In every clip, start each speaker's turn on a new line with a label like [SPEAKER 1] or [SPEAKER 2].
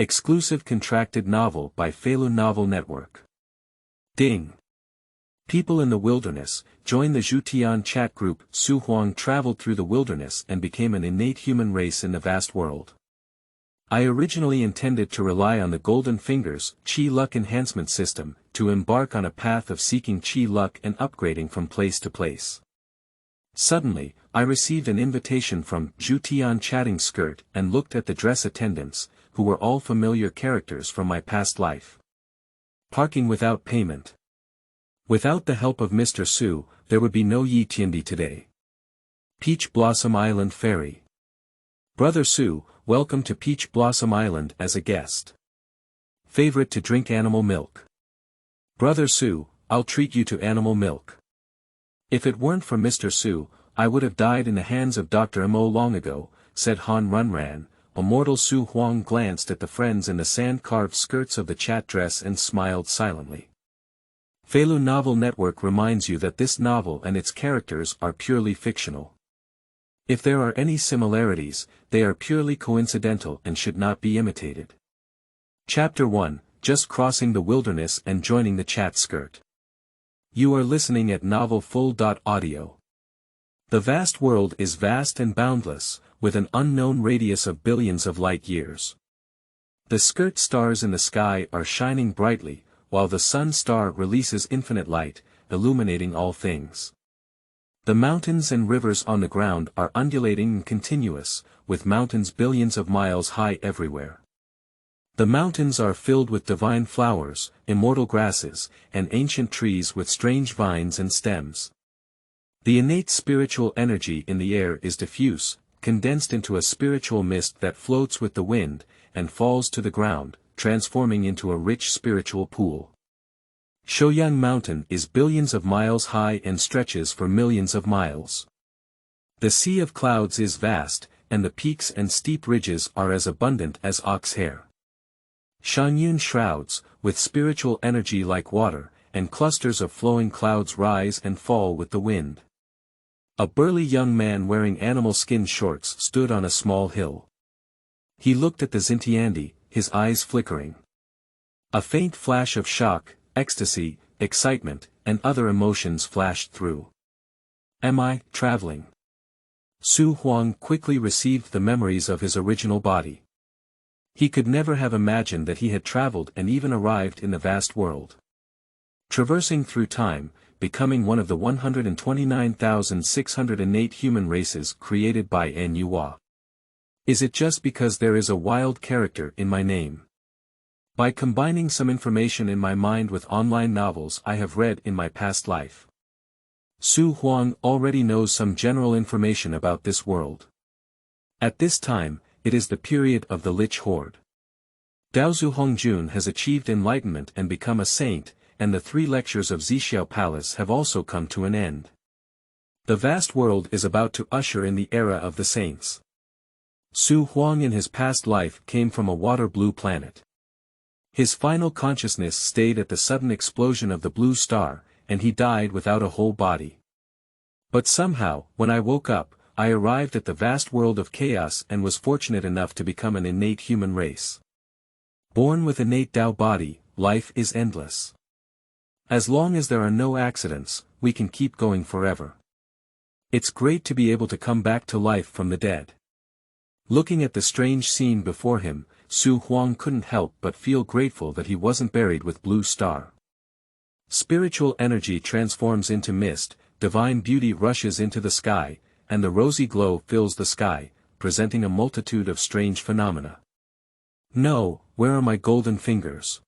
[SPEAKER 1] Exclusive contracted novel by Feilu Novel Network. Ding. People in the wilderness, join the Zhutian chat group. Huang traveled through the wilderness and became an innate human race in the vast world. I originally intended to rely on the golden fingers, Qi luck enhancement system, to embark on a path of seeking Qi luck and upgrading from place to place. Suddenly, I received an invitation from Zhutian Chatting Skirt and looked at the dress attendants, who were all familiar characters from my past life. Parking without payment. Without the help of Mr. Su, there would be no Ye Tiandi today. Peach Blossom Island Ferry. Brother Su, welcome to Peach Blossom Island as a guest. Favorite to drink animal milk. Brother Su, I'll treat you to animal milk. If it weren't for Mr. Su, I would have died in the hands of Dr. Mo long ago, said Han Runran. mortalSu. Huang glanced at the friends in the sand-carved skirts of the chat dress and smiled silently. Feilu Novel Network reminds you that this novel and its characters are purely fictional. If there are any similarities, they are purely coincidental and should not be imitated. Chapter 1, Just Crossing the Wilderness and Joining the Chat Skirt. You are listening at novelfull.audio. The vast world is vast and boundless, with an unknown radius of billions of light years. The skirt stars in the sky are shining brightly, while the sun star releases infinite light, illuminating all things. The mountains and rivers on the ground are undulating and continuous, with mountains billions of miles high everywhere. The mountains are filled with divine flowers, immortal grasses, and ancient trees with strange vines and stems. The innate spiritual energy in the air is diffuse, condensed into a spiritual mist that floats with the wind, and falls to the ground, transforming into a rich spiritual pool. Shouyang Mountain is billions of miles high and stretches for millions of miles. The sea of clouds is vast, and the peaks and steep ridges are as abundant as ox hair. Shanyun shrouds, with spiritual energy like water, and clusters of flowing clouds rise and fall with the wind. A burly young man wearing animal skin shorts stood on a small hill. He looked at the Ye Tiandi, his eyes flickering. A faint flash of shock, ecstasy, excitement, and other emotions flashed through. Am I traveling? Huang quickly received the memories of his original body. He could never have imagined that he had traveled and even arrived in the vast world. Traversing through time, becoming one of the 129,608 human races created by NUA. Is it just because there is a wild character in my name? By combining some information in my mind with online novels I have read in my past life. Huang already knows some general information about this world. At this time, it is the period of the Lich horde. Daozu Hongjun has achieved enlightenment and become a saint, and the 3 lectures of Zixiao Palace have also come to an end. The vast world is about to usher in the era of the saints. Huang in his past life came from a water-blue planet. His final consciousness stayed at the sudden explosion of the blue star, and he died without a whole body. But somehow, when I woke up, I arrived at the vast world of chaos and was fortunate enough to become an innate human race. Born with innate Tao body, life is endless. As long as there are no accidents, we can keep going forever. It's great to be able to come back to life from the dead. Looking at the strange scene before him, Huang couldn't help but feel grateful that he wasn't buried with blue star. Spiritual energy transforms into mist, divine beauty rushes into the sky, and the rosy glow fills the sky, presenting a multitude of strange phenomena. No, where are my golden fingers?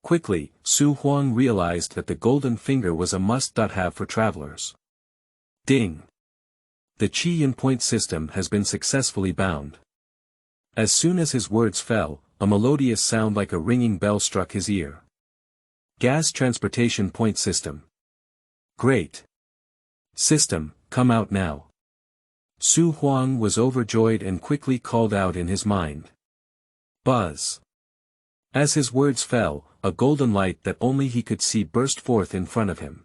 [SPEAKER 1] Quickly, Huang realized that the golden finger was a must-have for travelers. Ding! The Qi Yin point system has been successfully bound. As soon as his words fell, a melodious sound like a ringing bell struck his ear. Gas transportation point system. Great! System, come out now. Huang was overjoyed and quickly called out in his mind. Buzz! As his words fell, a golden light that only he could see burst forth in front of him.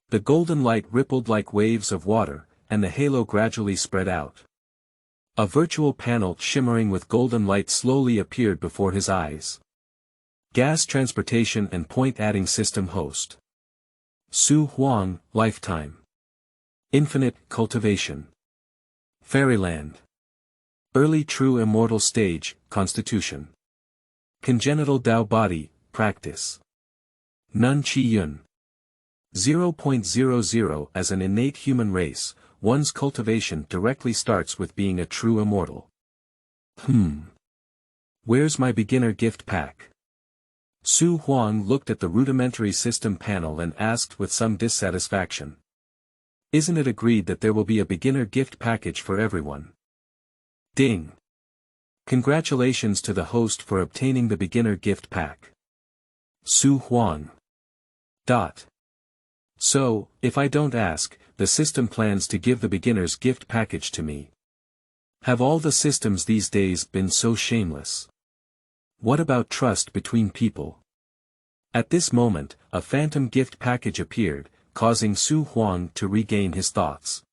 [SPEAKER 1] The golden light rippled like waves of water, and the halo gradually spread out. A virtual panel shimmering with golden light slowly appeared before his eyes. Gas transportation and point adding system host. Su Huang, lifetime. Infinite cultivation. Fairyland. Early true immortal stage, constitution. Congenital Dao body, practice. Nun Chi Yun. 0.00 As an innate human race, one's cultivation directly starts with being a true immortal. Where's my beginner gift pack? Su Huang looked at the rudimentary system panel and asked with some dissatisfaction. Isn't it agreed that there will be a beginner gift package for everyone? Ding. Congratulations to the host for obtaining the beginner gift pack. Su Huang. So, if I don't ask, the system plans to give the beginner's gift package to me. Have all the systems these days been so shameless? What about trust between people? At this moment, a phantom gift package appeared, causing Su Huang to regain his thoughts.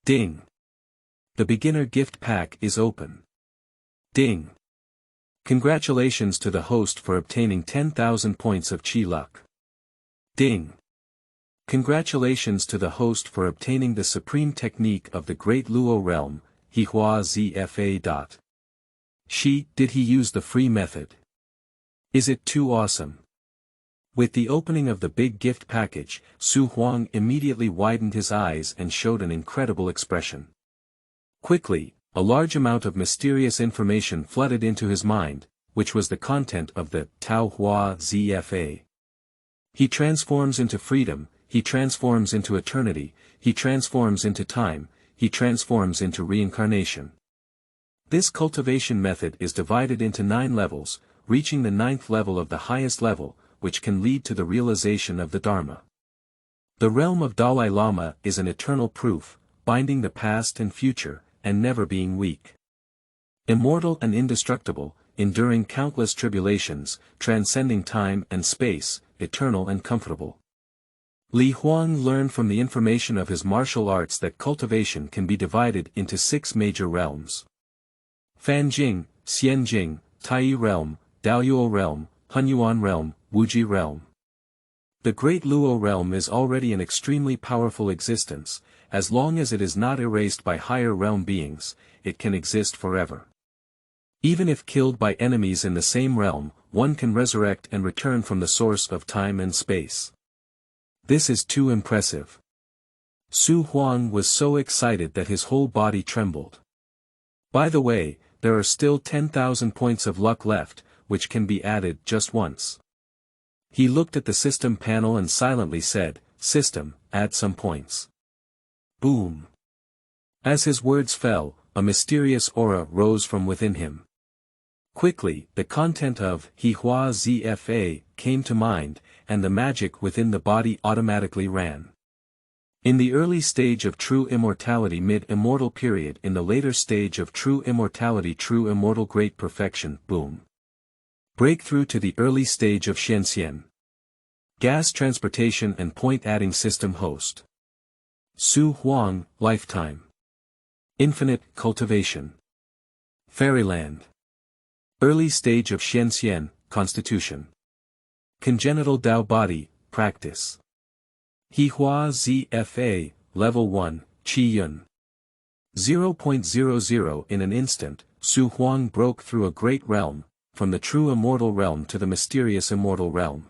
[SPEAKER 1] Ding. The beginner gift pack is open. Ding. Congratulations to the host for obtaining 10,000 points of chi luck. Ding. Congratulations to the host for obtaining the supreme technique of the Great Luo realm, He Hua Zfa. Did he use the free method? Is it too awesome? With the opening of the big gift package, Su Huang immediately widened his eyes and showed an incredible expression. Quickly, a large amount of mysterious information flooded into his mind, which was the content of the Tao Hua Zfa. He transforms into freedom, he transforms into eternity, he transforms into time, he transforms into reincarnation. This cultivation method is divided into 9 levels, reaching the 9th level of the highest level, which can lead to the realization of the Dharma. The realm of Dalai Lama is an eternal proof, binding the past and future, and never being weak. Immortal and indestructible, enduring countless tribulations, transcending time and space, eternal and comfortable. Li Huang learned from the information of his martial arts that cultivation can be divided into 6 major realms. Fanjing, Xianjing, Taiyi realm, Daoyuo realm, Hunyuan realm, Wuji realm. The Great Luo realm is already an extremely powerful existence. As long as it is not erased by higher realm beings, it can exist forever. Even if killed by enemies in the same realm, one can resurrect and return from the source of time and space. This is too impressive. Su Huang was so excited that his whole body trembled. By the way, there are still 10,000 points of luck left, which can be added just once. He looked at the system panel and silently said, "System, add some points." Boom. As his words fell, a mysterious aura rose from within him. Quickly, the content of He Hua Zfa came to mind, and the magic within the body automatically ran. In the early stage of true immortality, mid-immortal period, in the later stage of true immortality, true immortal great perfection, boom. Breakthrough to the early stage of Xianxian. Gas transportation and point adding system host. Su Huang, lifetime. Infinite cultivation. Fairyland. Early stage of Xianxian, constitution. Congenital Dao body, practice. He Hua Zfa, level 1, Chi Yun. 0.00 In an instant, Su Huang broke through a great realm, from the true immortal realm to the mysterious immortal realm.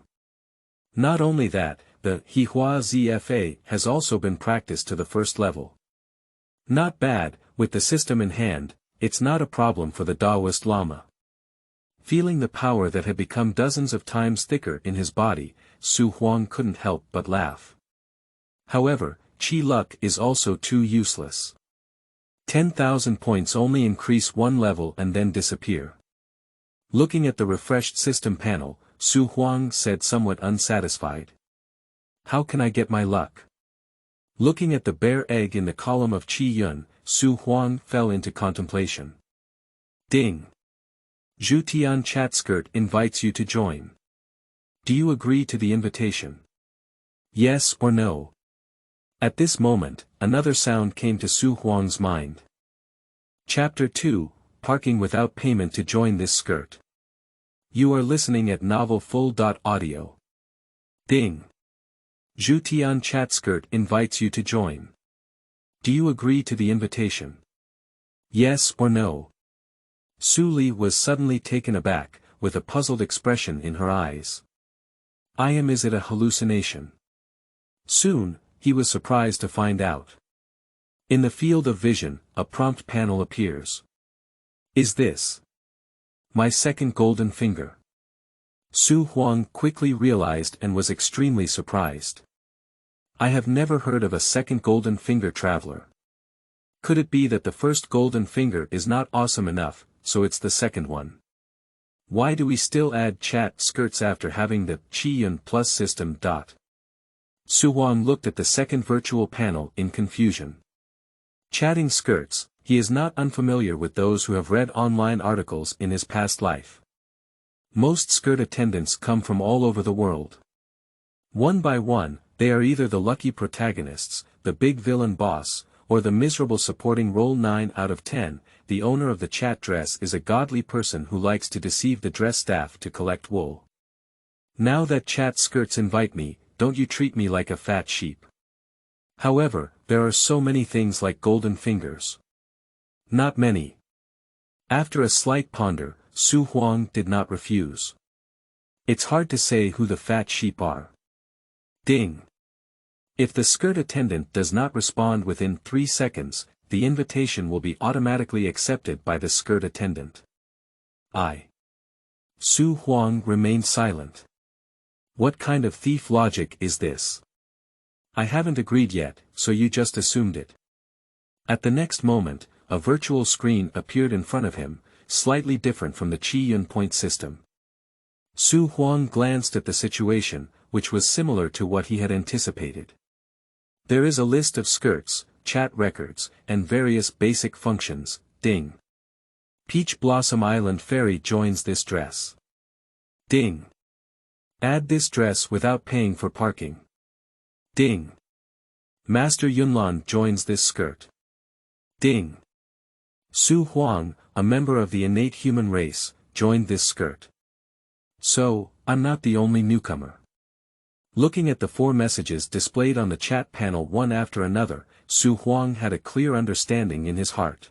[SPEAKER 1] Not only that, the He Hua Zfa has also been practiced to the first level. Not bad, with the system in hand, it's not a problem for the Taoist Lama. Feeling the power that had become dozens of times thicker in his body, Su Huang couldn't help but laugh. However, Chi luck is also too useless. 10,000 points only increase one level and then disappear. Looking at the refreshed system panel, Su Huang said somewhat unsatisfied. How can I get my luck? Looking at the bare egg in the column of Chi Yun, Su Huang fell into contemplation. Ding. Zhutian Chatting Skirt invites you to join. Do you agree to the invitation? Yes or no? At this moment, another sound came to Su Huang's mind. Chapter 2, Parking Without Payment to Join This Skirt. You are listening at Novel Full.audio. Ding. Zhutian Chatting Skirt invites you to join. Do you agree to the invitation? Yes or no? Su Li was suddenly taken aback, with a puzzled expression in her eyes. Is it a hallucination? Soon, he was surprised to find out. In the field of vision, a prompt panel appears. Is this my second golden finger? Huang quickly realized and was extremely surprised. I have never heard of a second golden finger traveler. Could it be that the first golden finger is not awesome enough, so it's the second one? Why do we still add chat skirts after having the Qiyun plus system? Huang looked at the second virtual panel in confusion. Chatting skirts, he is not unfamiliar with those who have read online articles in his past life. Most skirt attendants come from all over the world. One by one, they are either the lucky protagonists, the big villain boss, or the miserable supporting role. 9 out of 10, the owner of the chat dress is a godly person who likes to deceive the dress staff to collect wool. Now that chat skirts invite me, don't you treat me like a fat sheep. However, there are so many things like golden fingers. Not many. After a slight ponder, Huang did not refuse. It's hard to say who the fat sheep are. Ding. If the skirt attendant does not respond within 3 seconds, the invitation will be automatically accepted by the skirt attendant. Huang remained silent. What kind of thief logic is this? I haven't agreed yet, so you just assumed it. At the next moment, a virtual screen appeared in front of him, slightly different from the Qiyun point system. Huang glanced at the situation, which was similar to what he had anticipated. There is a list of skirts, chat records, and various basic functions. Ding. Peach Blossom Island Fairy joins this dress. Ding. Add this dress without paying for parking. Ding. Master Yunlan joins this skirt. Ding. Huang, a member of the innate human race, joined this skirt. So, I'm not the only newcomer. Looking at the 4 messages displayed on the chat panel one after another, Huang had a clear understanding in his heart.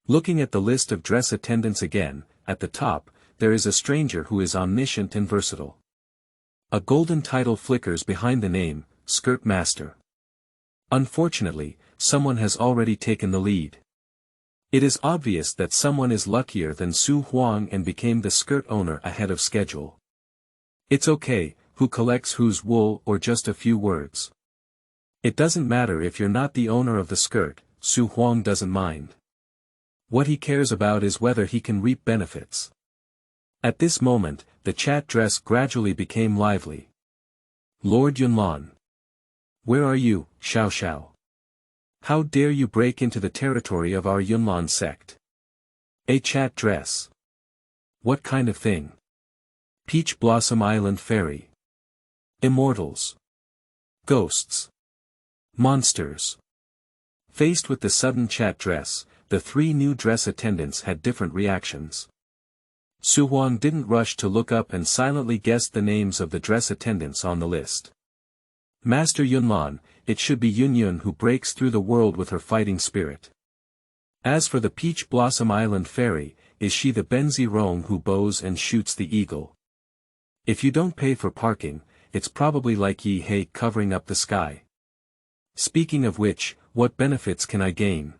[SPEAKER 1] Looking at the list of dress attendants again, at the top, there is a stranger who is omniscient and versatile. A golden title flickers behind the name, Skirt Master. Unfortunately, someone has already taken the lead. It is obvious that someone is luckier than Huang and became the skirt owner ahead of schedule. It's okay, who collects whose wool or just a few words. It doesn't matter if you're not the owner of the skirt, Huang doesn't mind. What he cares about is whether he can reap benefits. At this moment, the chat dress gradually became lively. Lord Yunlan. Where are you, Xiao Xiao? How dare you break into the territory of our Yunlan sect? A chat dress. What kind of thing? Peach Blossom Island Fairy. Immortals. Ghosts. Monsters. Faced with the sudden chat dress, the 3 new dress attendants had different reactions. Huang didn't rush to look up and silently guessed the names of the dress attendants on the list. Master Yunlan, it should be Yunyun who breaks through the world with her fighting spirit. As for the Peach Blossom Island Fairy, is she the Benzi Rong who bows and shoots the eagle? If you don't pay for parking, it's probably like Ye Hei covering up the sky. Speaking of which, what benefits can I gain?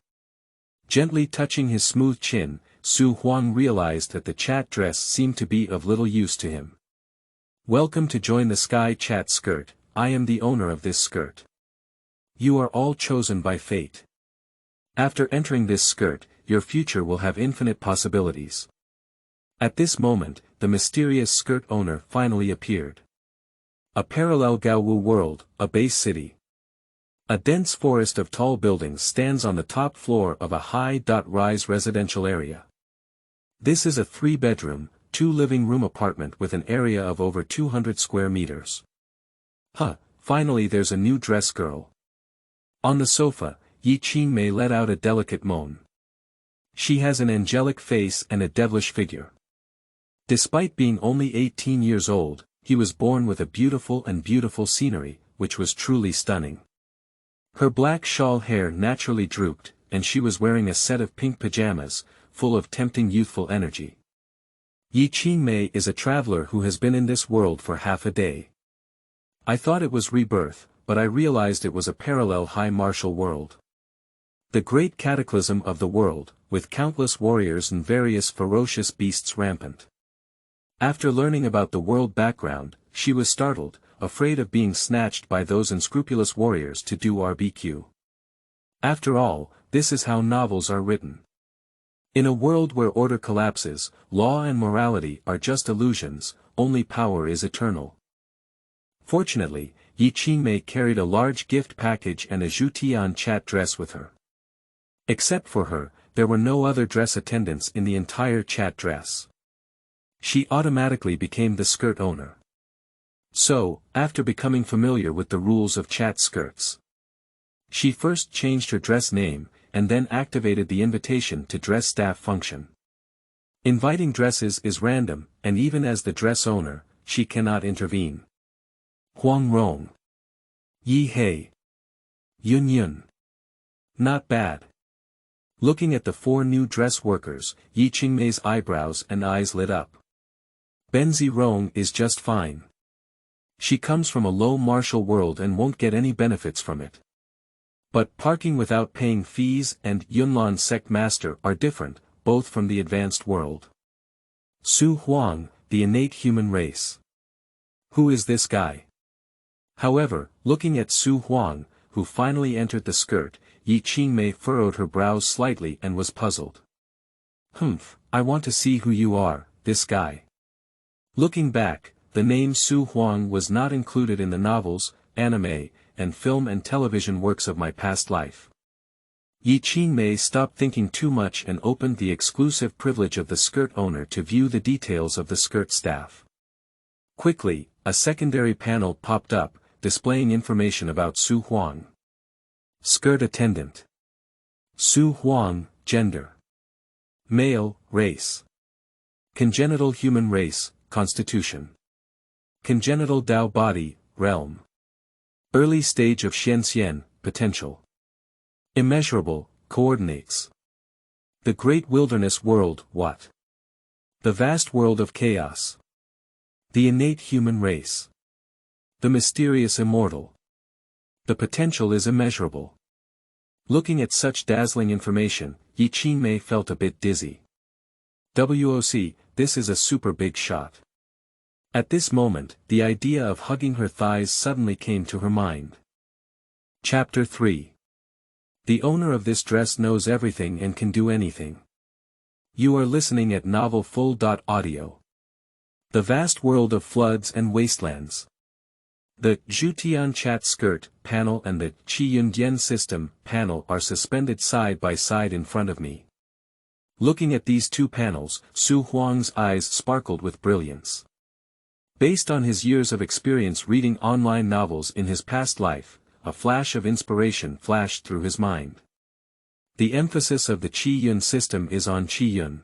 [SPEAKER 1] Gently touching his smooth chin, Huang realized that the chat dress seemed to be of little use to him. Welcome to join the Sky Chat Skirt, I am the owner of this skirt. You are all chosen by fate. After entering this skirt, your future will have infinite possibilities. At this moment, the mysterious skirt owner finally appeared. A parallel Gaowu world, a base city. A dense forest of tall buildings stands on the top floor of a high-rise residential area. This is a 3-bedroom, 2-living-room apartment with an area of over 200 square meters. Finally there's a new dress girl. On the sofa, Yi Qingmei let out a delicate moan. She has an angelic face and a devilish figure. Despite being only 18 years old, he was born with a beautiful scenery, which was truly stunning. Her black shawl hair naturally drooped, and she was wearing a set of pink pajamas, full of tempting youthful energy. Ye Tiandi is a traveler who has been in this world for half a day. I thought it was rebirth, but I realized it was a parallel high martial world. The great cataclysm of the world, with countless warriors and various ferocious beasts rampant. After learning about the world background, she was startled, afraid of being snatched by those unscrupulous warriors to do barbecue. After all, this is how novels are written. In a world where order collapses, law and morality are just illusions, only power is eternal. Fortunately, Ye Tiandi carried a large gift package and a Zhutian chat dress with her. Except for her, there were no other dress attendants in the entire chat dress. She automatically became the skirt owner. So, after becoming familiar with the rules of chat skirts, she first changed her dress name, and then activated the invitation to dress staff function. Inviting dresses is random, and even as the dress owner, she cannot intervene. Huang Rong. Ye Hei. Yun. Not bad. Looking at the 4 new dress workers, Ye Tiandi's eyebrows and eyes lit up. Benzi Rong is just fine. She comes from a low martial world and won't get any benefits from it. But parking without paying fees and Yunlan sect master are different, both from the advanced world. Su Huang, the innate human race. Who is this guy? However, looking at Su Huang, who finally entered the skirt, Ye Tiandi furrowed her brows slightly and was puzzled. I want to see who you are, this guy. Looking back, the name Su Huang was not included in the novels, anime, and film and television works of my past life. Ye Tiandi stopped thinking too much and opened the exclusive privilege of the skirt owner to view the details of the skirt staff. Quickly, a secondary panel popped up, displaying information about Su Huang. Skirt attendant. Su Huang, gender. Male, race. Congenital human race, constitution. Congenital Dao body, realm. Early stage of Xian, potential. Immeasurable, coordinates. The great wilderness world, what? The vast world of chaos. The innate human race. The mysterious immortal. The potential is immeasurable. Looking at such dazzling information, Ye Tiandi felt a bit dizzy. WOC, this is a super big shot. At this moment, the idea of hugging her thighs suddenly came to her mind. Chapter 3. The owner of this dress knows everything and can do anything. You are listening at novel full.audio. The vast world of floods and wastelands. The Zhutian Chat Skirt panel and the Qiyundian System panel are suspended side by side in front of me. Looking at these 2 panels, Su Huang's eyes sparkled with brilliance. Based on his years of experience reading online novels in his past life, a flash of inspiration flashed through his mind. The emphasis of the Qiyun system is on Qiyun.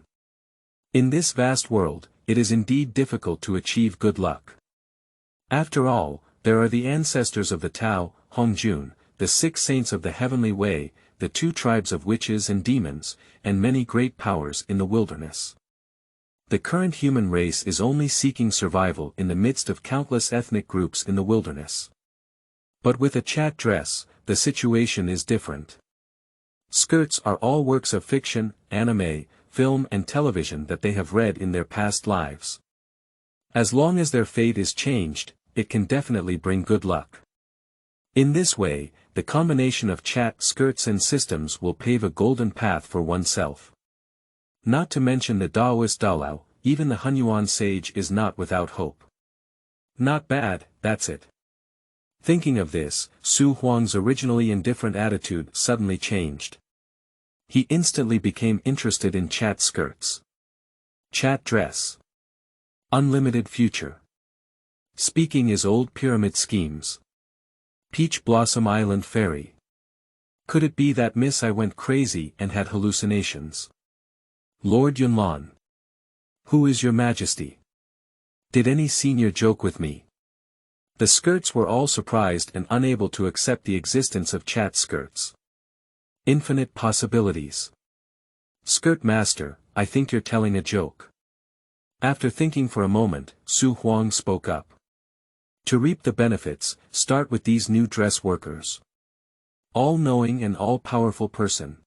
[SPEAKER 1] In this vast world, it is indeed difficult to achieve good luck. After all, there are the ancestors of the Tao, Hongjun, the 6 saints of the heavenly way, the 2 tribes of witches and demons, and many great powers in the wilderness. The current human race is only seeking survival in the midst of countless ethnic groups in the wilderness. But with a chat dress, the situation is different. Skirts are all works of fiction, anime, film and television that they have read in their past lives. As long as their fate is changed, it can definitely bring good luck. In this way, the combination of chat skirts and systems will pave a golden path for oneself. Not to mention the Taoist Dalao, even the Hunyuan sage is not without hope. Not bad, that's it. Thinking of this, Su Huang's originally indifferent attitude suddenly changed. He instantly became interested in chat skirts. Chat dress. Unlimited future. Speaking is old pyramid schemes. Peach Blossom Island Fairy. Could it be that Miss I went crazy and had hallucinations? Lord Yunlan. Who is your majesty? Did any senior joke with me? The skirts were all surprised and unable to accept the existence of chat skirts. Infinite possibilities. Skirt master, I think you're telling a joke. After thinking for a moment, Su Huang spoke up. To reap the benefits, start with these new dress workers. All-knowing and all-powerful person.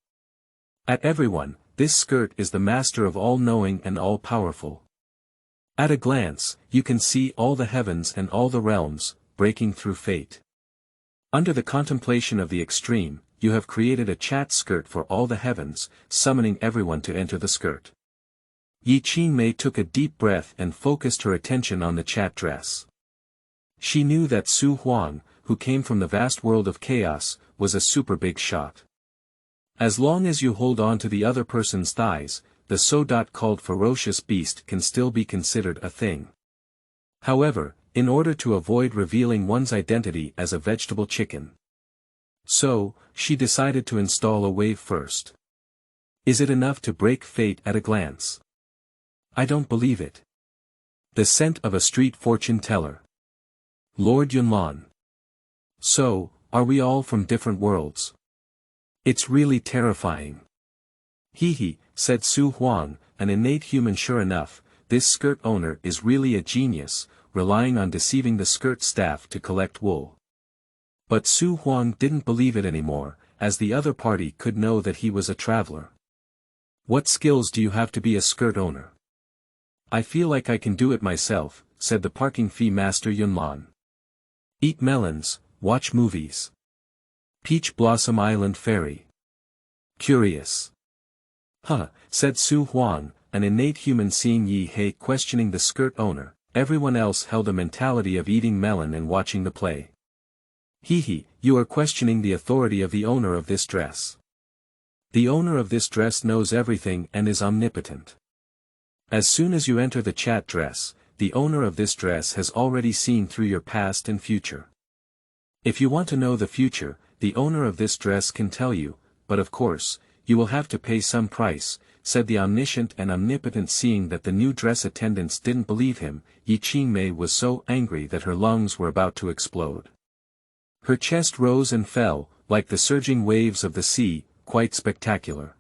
[SPEAKER 1] At everyone, this skirt is the master of all-knowing and all-powerful. At a glance, you can see all the heavens and all the realms, breaking through fate. Under the contemplation of the extreme, you have created a chat skirt for all the heavens, summoning everyone to enter the skirt. Ye Tiandi took a deep breath and focused her attention on the chat dress. She knew that Su Huang, who came from the vast world of chaos, was a super big shot. As long as you hold on to the other person's thighs, the so-called ferocious beast can still be considered a thing. However, in order to avoid revealing one's identity as a vegetable chicken. So, she decided to install a wave first. Is it enough to break fate at a glance? I don't believe it. The scent of a street fortune teller. Lord Yunlan. So, are we all from different worlds? It's really terrifying. He he, said Su Huang, an innate human. Sure enough, this skirt owner is really a genius, relying on deceiving the skirt staff to collect wool. But Su Huang didn't believe it anymore, as the other party could know that he was a traveler. What skills do you have to be a skirt owner? I feel like I can do it myself, said the parking fee master Yunlan. Eat melons, watch movies. Peach Blossom Island Ferry. Curious. Huh, said Su Huang, an innate human. Seeing Ye Hei questioning the skirt owner, everyone else held a mentality of eating melon and watching the play. He, you are questioning the authority of the owner of this dress. The owner of this dress knows everything and is omnipotent. As soon as you enter the chat dress, the owner of this dress has already seen through your past and future. If you want to know the future, the owner of this dress can tell you, but of course, you will have to pay some price, said the omniscient and omnipotent. Seeing that the new dress attendants didn't believe him, Ye Tiandi was so angry that her lungs were about to explode. Her chest rose and fell, like the surging waves of the sea, quite spectacular.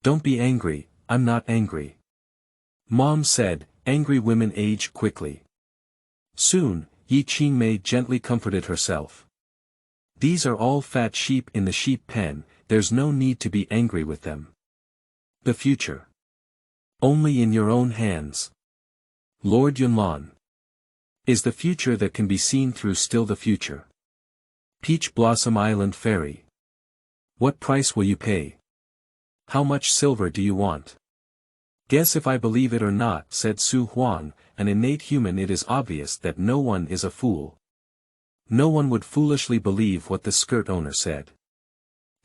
[SPEAKER 1] Don't be angry, I'm not angry. Mom said, angry women age quickly. Soon, Ye Tiandi gently comforted herself. These are all fat sheep in the sheep pen, there's no need to be angry with them. The future. Only in your own hands. Lord Yunlan. Is the future that can be seen through still the future? Peach Blossom Island Ferry. What price will you pay? How much silver do you want? Guess if I believe it or not, said Su Huang, an innate human. It is obvious that no one is a fool. No one would foolishly believe what the skirt owner said.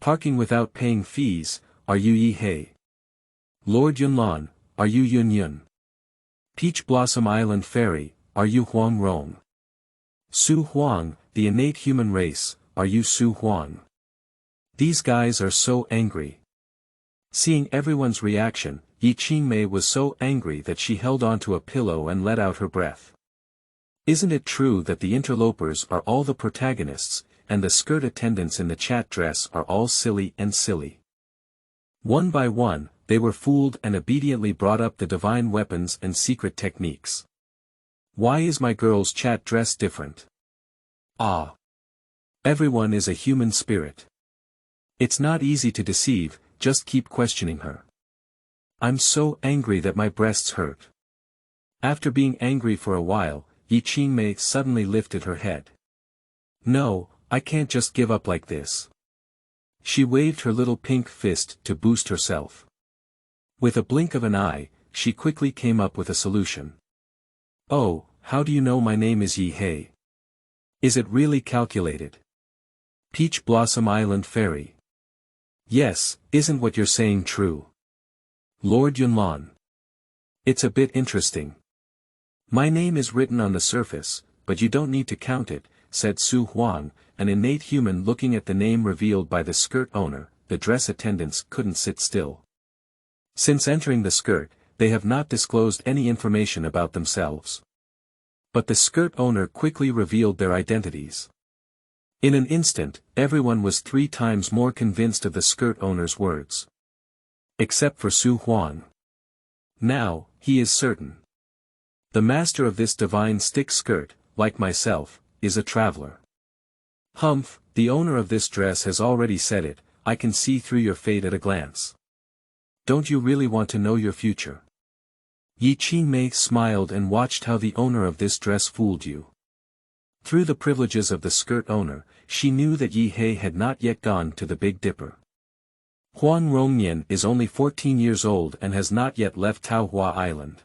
[SPEAKER 1] Parking without paying fees, are you Ye Hei? Lord Yunlan, are you Yun Yun? Peach Blossom Island Ferry, are you Huang Rong? Su Huang, the innate human race, are you Su Huang? These guys are so angry. Seeing everyone's reaction, Ye Tiandi was so angry that she held onto a pillow and let out her breath. Isn't it true that the interlopers are all the protagonists, and the skirt attendants in the chat dress are all silly and silly? One by one, they were fooled and obediently brought up the divine weapons and secret techniques. Why is my girl's chat dress different? Ah. Everyone is a human spirit. It's not easy to deceive, just keep questioning her. I'm so angry that my breasts hurt. After being angry for a while, Ye Tiandi suddenly lifted her head. No, I can't just give up like this. She waved her little pink fist to boost herself. With a blink of an eye, she quickly came up with a solution. Oh, how do you know my name is Ye Hei? Is it really calculated? Peach Blossom Island Ferry. Yes, isn't what you're saying true? Lord Yunlan. It's a bit interesting. My name is written on the surface, but you don't need to count it, said Su Huang, an innate human. Looking at the name revealed by the skirt owner, the dress attendants couldn't sit still. Since entering the skirt, they have not disclosed any information about themselves. But the skirt owner quickly revealed their identities. In an instant, everyone was 3 times more convinced of the skirt owner's words. Except for Su Huang. Now, he is certain. The master of this divine stick skirt, like myself, is a traveler. Humph, the owner of this dress has already said it, I can see through your fate at a glance. Don't you really want to know your future? Ye Tiandi smiled and watched how the owner of this dress fooled you. Through the privileges of the skirt owner, she knew that Ye Hei had not yet gone to the Big Dipper. Huang Runran is only 14 years old and has not yet left Taohua Island.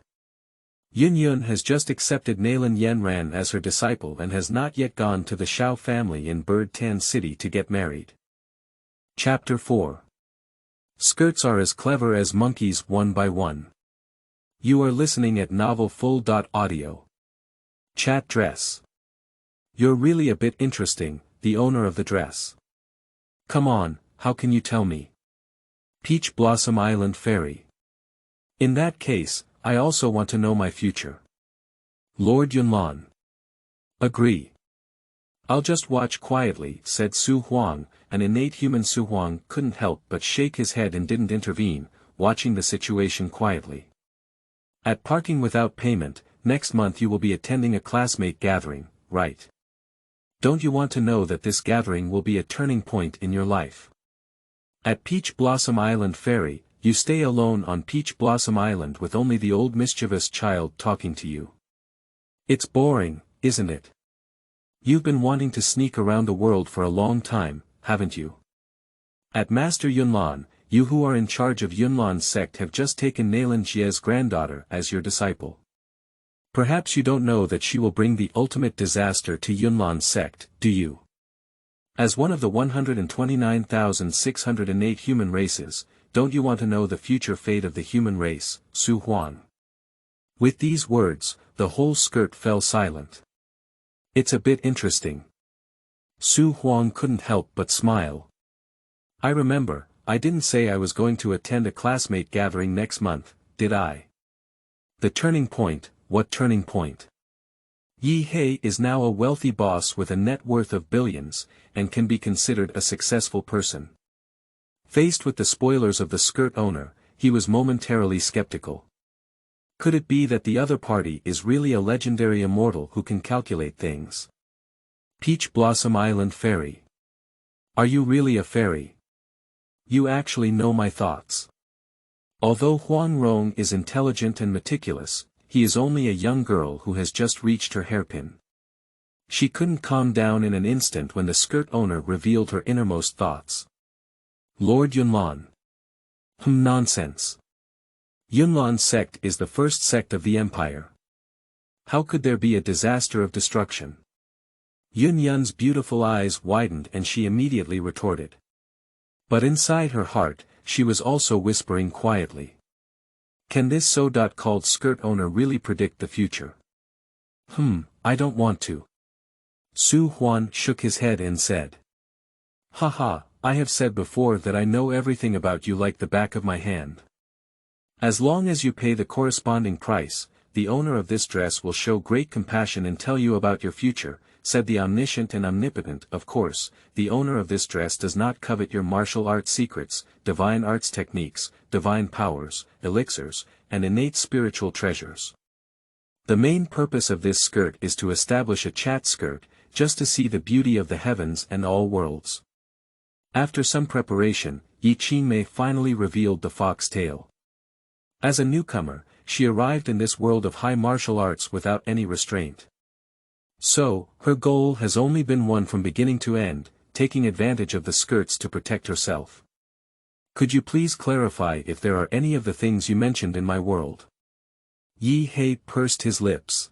[SPEAKER 1] Yun has just accepted Nalan Yanran as her disciple and has not yet gone to the Shao family in Bird Tan City to get married. Chapter 4. Skirts are as clever as monkeys one by one. You are listening at novelfull.audio. Chat dress. You're really a bit interesting, the owner of the dress. Come on, how can you tell me? Peach Blossom Island Fairy. In that case, I also want to know my future. Lord Yunlan. Agree. I'll just watch quietly, said Su Huang. An innate human. Su Huang couldn't help but shake his head and didn't intervene, watching the situation quietly. At Parking without payment, next month you will be attending a classmate gathering, right? Don't you want to know that this gathering will be a turning point in your life? At Peach Blossom Island Fairy, you stay alone on Peach Blossom Island with only the old mischievous child talking to you. It's boring, isn't it? You've been wanting to sneak around the world for a long time, haven't you? At Master Yunlan, you who are in charge of Yunlan's sect have just taken Nalan Jie's granddaughter as your disciple. Perhaps you don't know that she will bring the ultimate disaster to Yunlan's sect, do you? As one of the 129,608 human races, don't you want to know the future fate of the human race, Su Huang? With these words, the whole skirt fell silent. It's a bit interesting. Su Huang couldn't help but smile. I remember, I didn't say I was going to attend a classmate gathering next month, did I? The turning point, what turning point? Ye Hei is now a wealthy boss with a net worth of billions, and can be considered a successful person. Faced with the spoilers of the skirt owner, he was momentarily skeptical. Could it be that the other party is really a legendary immortal who can calculate things? Peach Blossom Island Fairy. Are you really a fairy? You actually know my thoughts. Although Huang Rong is intelligent and meticulous, he is only a young girl who has just reached her hairpin. She couldn't calm down in an instant when the skirt owner revealed her innermost thoughts. Lord Yunlan. Nonsense. Yunlan's sect is the first sect of the empire. How could there be a disaster of destruction? Yun Yun's beautiful eyes widened and she immediately retorted. But inside her heart, she was also whispering quietly. Can this so-called skirt owner really predict the future? I don't want to. Su Huan shook his head and said. Haha, I have said before that I know everything about you like the back of my hand. As long as you pay the corresponding price, the owner of this dress will show great compassion and tell you about your future, said the omniscient and omnipotent. Of course, the owner of this dress does not covet your martial arts secrets, divine arts techniques, divine powers, elixirs, and innate spiritual treasures. The main purpose of this skirt is to establish a chat skirt, just to see the beauty of the heavens and all worlds. After some preparation, Ye Tiandi finally revealed the fox tail. As a newcomer, she arrived in this world of high martial arts without any restraint. So, her goal has only been one from beginning to end, taking advantage of the skirts to protect herself. Could you please clarify if there are any of the things you mentioned in my world? Ye Hei pursed his lips.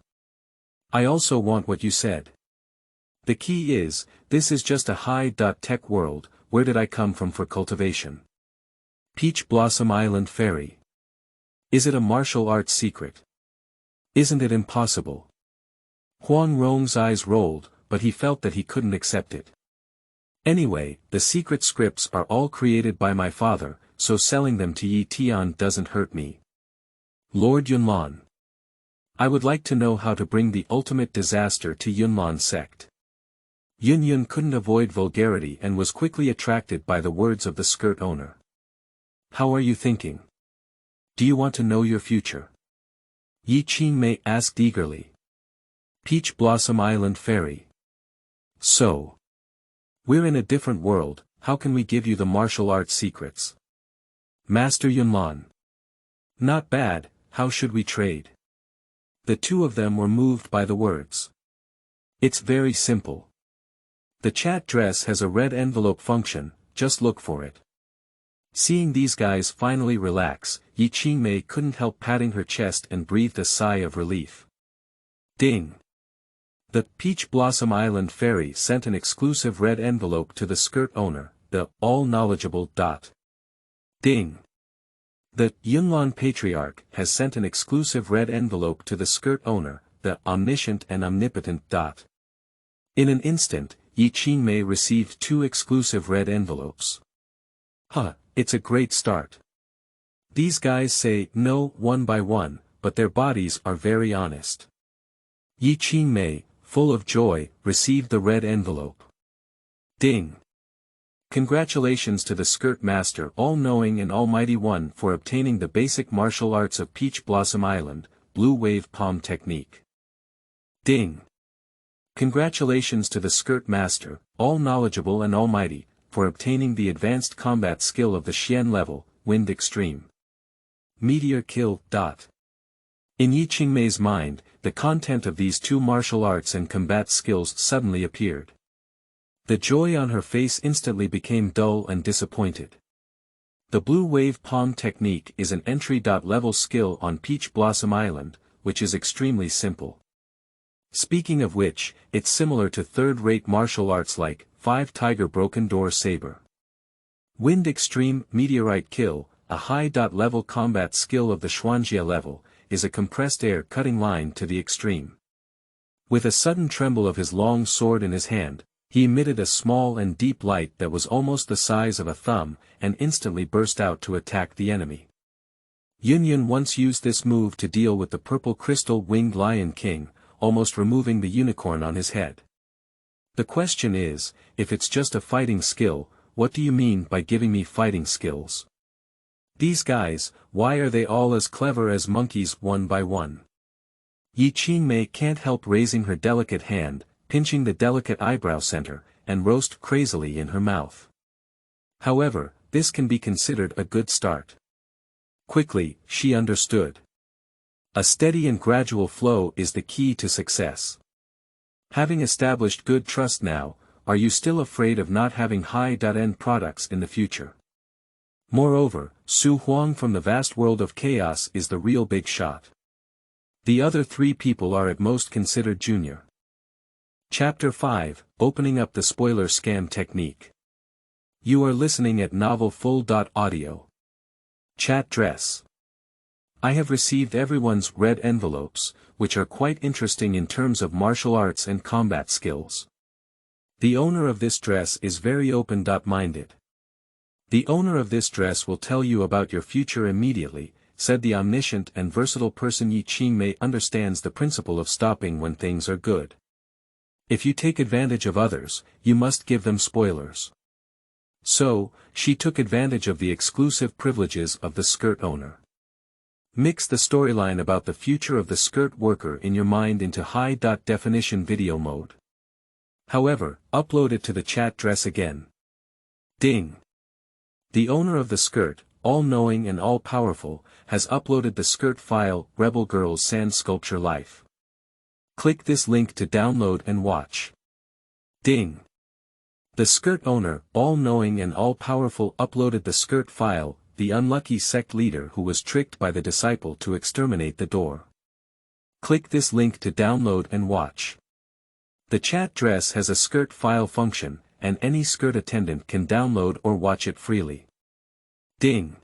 [SPEAKER 1] I also want what you said. The key is, this is just a high-tech world, where did I come from for cultivation? Peach Blossom Island Fairy. Is it a martial arts secret? Isn't it impossible? Huang Rong's eyes rolled, but he felt that he couldn't accept it. Anyway, the secret scripts are all created by my father, so selling them to Ye Tiandi doesn't hurt me. Lord Yunlan. I would like to know how to bring the ultimate disaster to Yunlan sect. Yun couldn't avoid vulgarity and was quickly attracted by the words of the skirt owner. How are you thinking? Do you want to know your future? Ye Qingmei asked eagerly. Peach Blossom Island Fairy. So. We're in a different world, how can we give you the martial arts secrets? Master Yunlan. Not bad, how should we trade? The two of them were moved by the words. It's very simple. The chat dress has a red envelope function, just look for it. Seeing these guys finally relax, Ye Qingmei couldn't help patting her chest and breathed a sigh of relief. Ding! The Peach Blossom Island Fairy sent an exclusive red envelope to the skirt owner, the all-knowledgeable. Ding! The Yunlan Patriarch has sent an exclusive red envelope to the skirt owner, the omniscient and omnipotent. In an instant, Ye Qingmei received 2 exclusive red envelopes. It's a great start. These guys say no one by one, but their bodies are very honest. Ye Qingmei, full of joy, received the red envelope. Ding! Congratulations to the Skirt Master All-Knowing and Almighty One for obtaining the basic martial arts of Peach Blossom Island, Blue Wave Palm Technique. Ding! Congratulations to the Skirt Master, All-Knowledgeable and Almighty, for obtaining the advanced combat skill of the Xian level, Wind Extreme. Meteor Kill. In Ye Qingmei's mind, the content of these 2 martial arts and combat skills suddenly appeared. The joy on her face instantly became dull and disappointed. The Blue Wave Palm Technique is an entry-level skill on Peach Blossom Island, which is extremely simple. Speaking of which, it's similar to third-rate martial arts like 5 Tiger Broken Door Saber. Wind Extreme Meteorite Kill, a high-level combat skill of the Xuanjia level, is a compressed air cutting line to the extreme. With a sudden tremble of his long sword in his hand, he emitted a small and deep light that was almost the size of a thumb, and instantly burst out to attack the enemy. Yun once used this move to deal with the purple crystal winged Lion King, almost removing the unicorn on his head. The question is, if it's just a fighting skill, what do you mean by giving me fighting skills? These guys, why are they all as clever as monkeys one by one? Ye Qingmei can't help raising her delicate hand, pinching the delicate eyebrow center, and roast crazily in her mouth. However, this can be considered a good start. Quickly, she understood. A steady and gradual flow is the key to success. Having established good trust now, are you still afraid of not having high-end products in the future? Moreover, Su Huang from the vast world of chaos is the real big shot. The other 3 people are at most considered junior. Chapter 5, Opening Up the Spoiler Scam Technique. You are listening at novelfull.audio. Chat dress. I have received everyone's red envelopes, which are quite interesting in terms of martial arts and combat skills. The owner of this dress is very open-minded. The owner of this dress will tell you about your future immediately, said the omniscient and versatile person. Ye Qingmei understands the principle of stopping when things are good. If you take advantage of others, you must give them spoilers. So, she took advantage of the exclusive privileges of the skirt owner. Mix the storyline about the future of the skirt worker in your mind into high-definition video mode. However, upload it to the chat dress again. Ding! The owner of the skirt, all-knowing and all-powerful, has uploaded the skirt file, Rebel Girl's Sand Sculpture Life. Click this link to download and watch. Ding! The skirt owner, all-knowing and all-powerful, uploaded the skirt file, the unlucky sect leader who was tricked by the disciple to exterminate the door. Click this link to download and watch. The chat dress has a skirt file function, and any skirt attendant can download or watch it freely. Ding!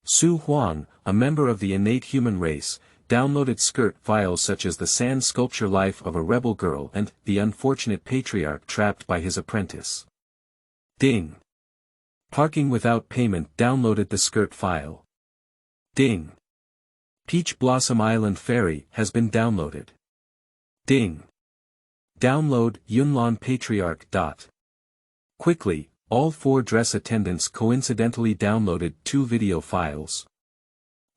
[SPEAKER 1] Su Huang, a member of the innate human race, downloaded skirt files such as the Sand Sculpture Life of a Rebel Girl and the Unfortunate Patriarch Trapped by His Apprentice. Ding! Parking without payment downloaded the skirt file. Ding. Peach Blossom Island Ferry has been downloaded. Ding. Download Yunlan Patriarch. Quickly, all 4 dress attendants coincidentally downloaded 2 video files.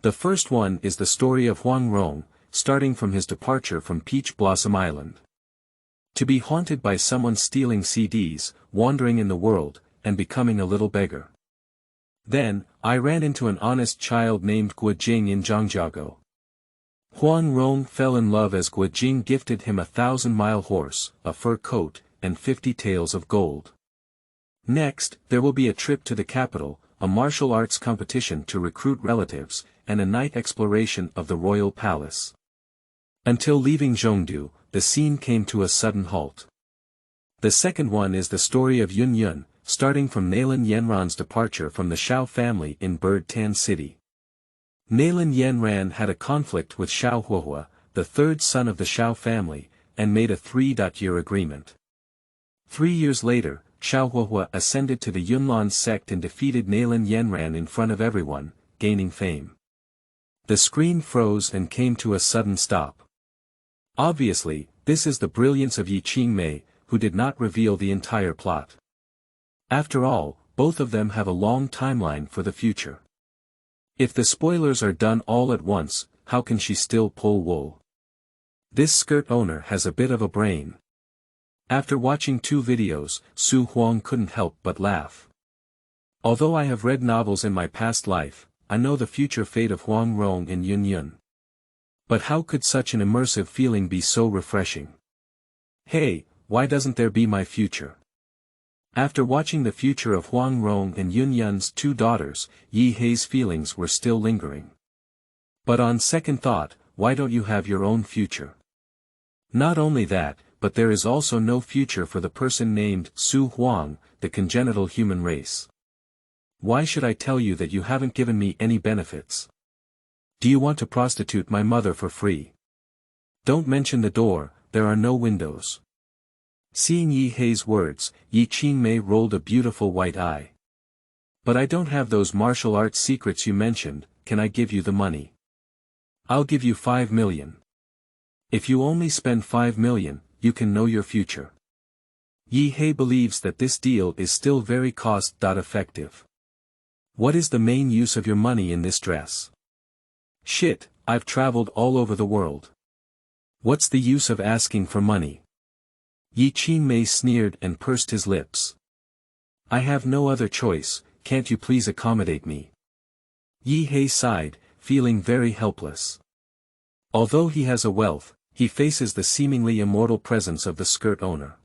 [SPEAKER 1] The first one is the story of Huang Rong, starting from his departure from Peach Blossom Island. To be haunted by someone stealing CDs, wandering in the world, and becoming a little beggar. Then, I ran into an honest child named Guojing in Zhangjiago. Huang Rong fell in love as Guojing gifted him a 1,000-mile horse, a fur coat, and 50 taels of gold. Next, there will be a trip to the capital, a martial arts competition to recruit relatives, and a night exploration of the royal palace. Until leaving Zhongdu, the scene came to a sudden halt. The second one is the story of Yun Yun, starting from Nalin Yanran's departure from the Shao family in Bird Tan City. Nalin Yanran had a conflict with Shao Huohua, the third son of the Shao family, and made a 3-year agreement. 3 years later, Shao Huohua ascended to the Yunlan sect and defeated Nalin Yanran in front of everyone, gaining fame. The screen froze and came to a sudden stop. Obviously, this is the brilliance of Ye Qingmei, who did not reveal the entire plot. After all, both of them have a long timeline for the future. If the spoilers are done all at once, how can she still pull wool? This skirt owner has a bit of a brain. After watching 2 videos, Su Huang couldn't help but laugh. Although I have read novels in my past life, I know the future fate of Huang Rong and Yun Yun. But how could such an immersive feeling be so refreshing? Hey, why doesn't there be my future? After watching the future of Huang Rong and Yun Yun's 2 daughters, Ye Hei's feelings were still lingering. But on second thought, why don't you have your own future? Not only that, but there is also no future for the person named Su Huang, the congenital human race. Why should I tell you that you haven't given me any benefits? Do you want to prostitute my mother for free? Don't mention the door, there are no windows. Seeing Ye Hei's words, Ye Qingmei rolled a beautiful white eye. But I don't have those martial arts secrets you mentioned, can I give you the money? I'll give you 5 million. If you only spend 5 million, you can know your future. Ye Hei believes that this deal is still very cost-effective. What is the main use of your money in this dress? Shit, I've traveled all over the world. What's the use of asking for money? Ye Qingmei sneered and pursed his lips. I have no other choice, can't you please accommodate me? Ye Hei sighed, feeling very helpless. Although he has a wealth, he faces the seemingly immortal presence of the skirt owner.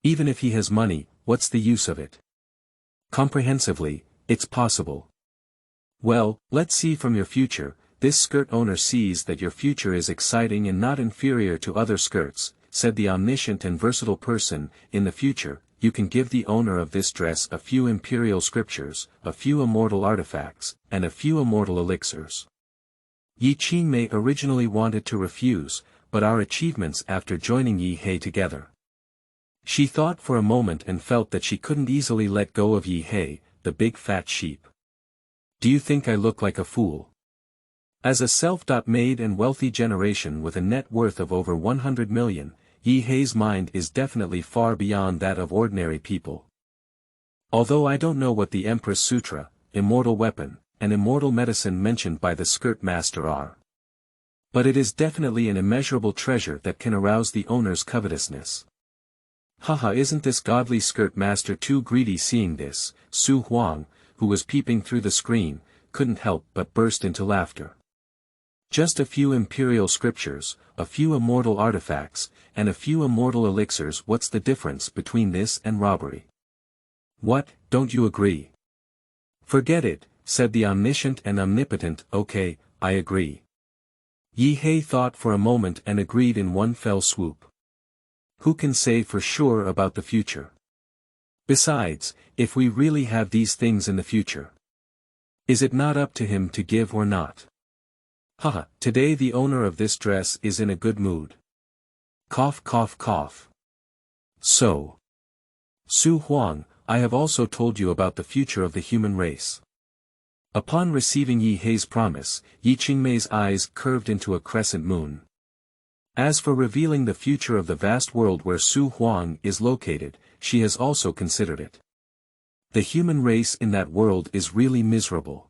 [SPEAKER 1] Even if he has money, what's the use of it? Comprehensively, it's possible. Well, let's see from your future, this skirt owner sees that your future is exciting and not inferior to other skirts, said the omniscient and versatile person. In the future, you can give the owner of this dress a few imperial scriptures, a few immortal artifacts, and a few immortal elixirs. Ye Qingmei originally wanted to refuse, but our achievements after joining Ye Hei together. She thought for a moment and felt that she couldn't easily let go of Ye Hei, the big fat sheep. Do you think I look like a fool? As a self-made and wealthy generation with a net worth of over 100 million, Ye Hei's mind is definitely far beyond that of ordinary people. Although I don't know what the Empress Sutra, immortal weapon, and immortal medicine mentioned by the skirt master are. But it is definitely an immeasurable treasure that can arouse the owner's covetousness. Haha, isn't this godly skirt master too greedy? Seeing this, Su Huang, who was peeping through the screen, couldn't help but burst into laughter. Just a few imperial scriptures, a few immortal artifacts, and a few immortal elixirs. What's the difference between this and robbery? What, don't you agree? Forget it, said the omniscient and omnipotent. Okay, I agree. Ye Hei thought for a moment and agreed in one fell swoop. Who can say for sure about the future? Besides, if we really have these things in the future, is it not up to him to give or not? Haha, today the owner of this dress is in a good mood. Cough cough cough. So. Su Huang, I have also told you about the future of the human race. Upon receiving Ye Hei's promise, Ye Qingmei's eyes curved into a crescent moon. As for revealing the future of the vast world where Su Huang is located, she has also considered it. The human race in that world is really miserable.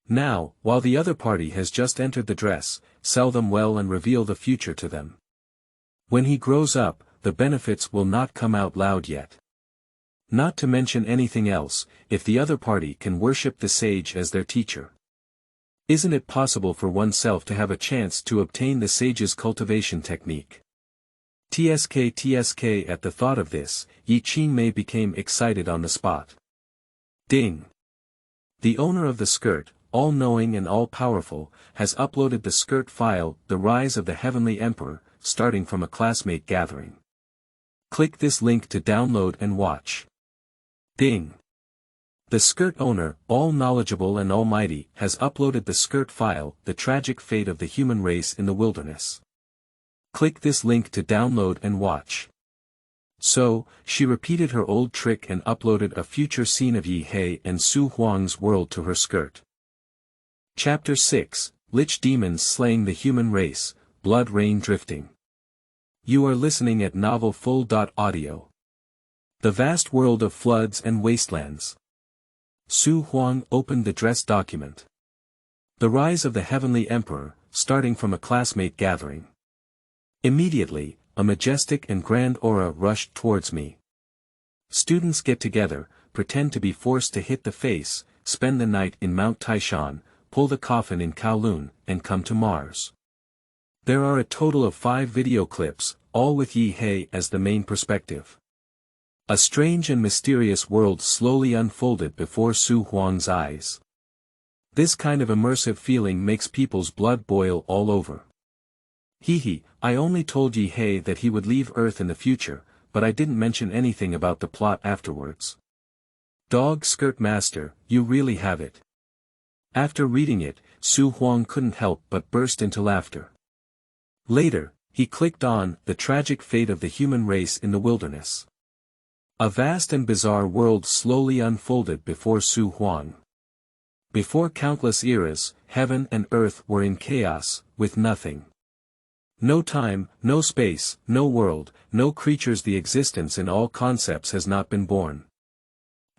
[SPEAKER 1] Now, while the other party has just entered the dress, sell them well and reveal the future to them. When he grows up, the benefits will not come out loud yet. Not to mention anything else, if the other party can worship the sage as their teacher. Isn't it possible for oneself to have a chance to obtain the sage's cultivation technique? TSK at the thought of this, Ye Qingmei became excited on the spot. Ding! The owner of the skirt, all-knowing and all-powerful, has uploaded the skirt file, The Rise of the Heavenly Emperor, starting from a classmate gathering. Click this link to download and watch. Ding! The skirt owner, all-knowledgeable and almighty, has uploaded the skirt file, The Tragic Fate of the Human Race in the Wilderness. Click this link to download and watch. So, she repeated her old trick and uploaded a future scene of Ye Hei and Su Huang's world to her skirt. Chapter 6, Lich Demons Slaying the Human Race, Blood Rain Drifting. You are listening at Novel Full.audio. The vast world of floods and wastelands. Su Huang opened the dress document. The Rise of the Heavenly Emperor, starting from a classmate gathering. Immediately, a majestic and grand aura rushed towards me. Students get together, pretend to be forced to hit the face, spend the night in Mount Taishan, pull the coffin in Kowloon, and come to Mars. There are a total of 5 video clips, all with Ye Hei as the main perspective. A strange and mysterious world slowly unfolded before Su Huang's eyes. This kind of immersive feeling makes people's blood boil all over. I only told Ye Hei that he would leave Earth in the future, but I didn't mention anything about the plot afterwards. Dog Skirt Master, you really have it. After reading it, Su Huang couldn't help but burst into laughter. Later, he clicked on The Tragic Fate of the Human Race in the Wilderness. A vast and bizarre world slowly unfolded before Su Huang. Before countless eras, heaven and earth were in chaos, with nothing. No time, no space, no world, no creatures. The existence in all concepts has not been born.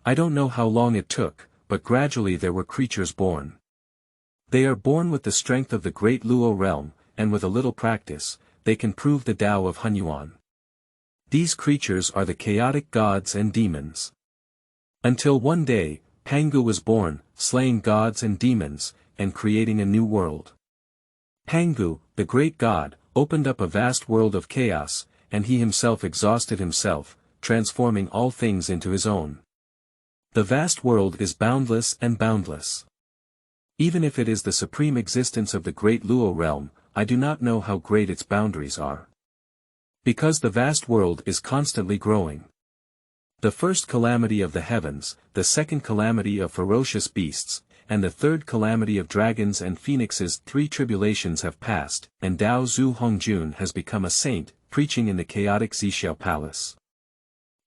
[SPEAKER 1] I don't know how long it took, but gradually there were creatures born. They are born with the strength of the great Luo realm, and with a little practice, they can prove the Tao of Hunyuan. These creatures are the chaotic gods and demons. Until one day, Pangu was born, slaying gods and demons, and creating a new world. Pangu, the great god, opened up a vast world of chaos, and he himself exhausted himself, transforming all things into his own. The vast world is boundless and boundless. Even if it is the supreme existence of the great Luo realm, I do not know how great its boundaries are. Because the vast world is constantly growing. The first calamity of the heavens, the second calamity of ferocious beasts, and the third calamity of dragons and phoenixes. 3 tribulations have passed, and Dao Zhu Hongjun has become a saint, preaching in the chaotic Zixiao Palace.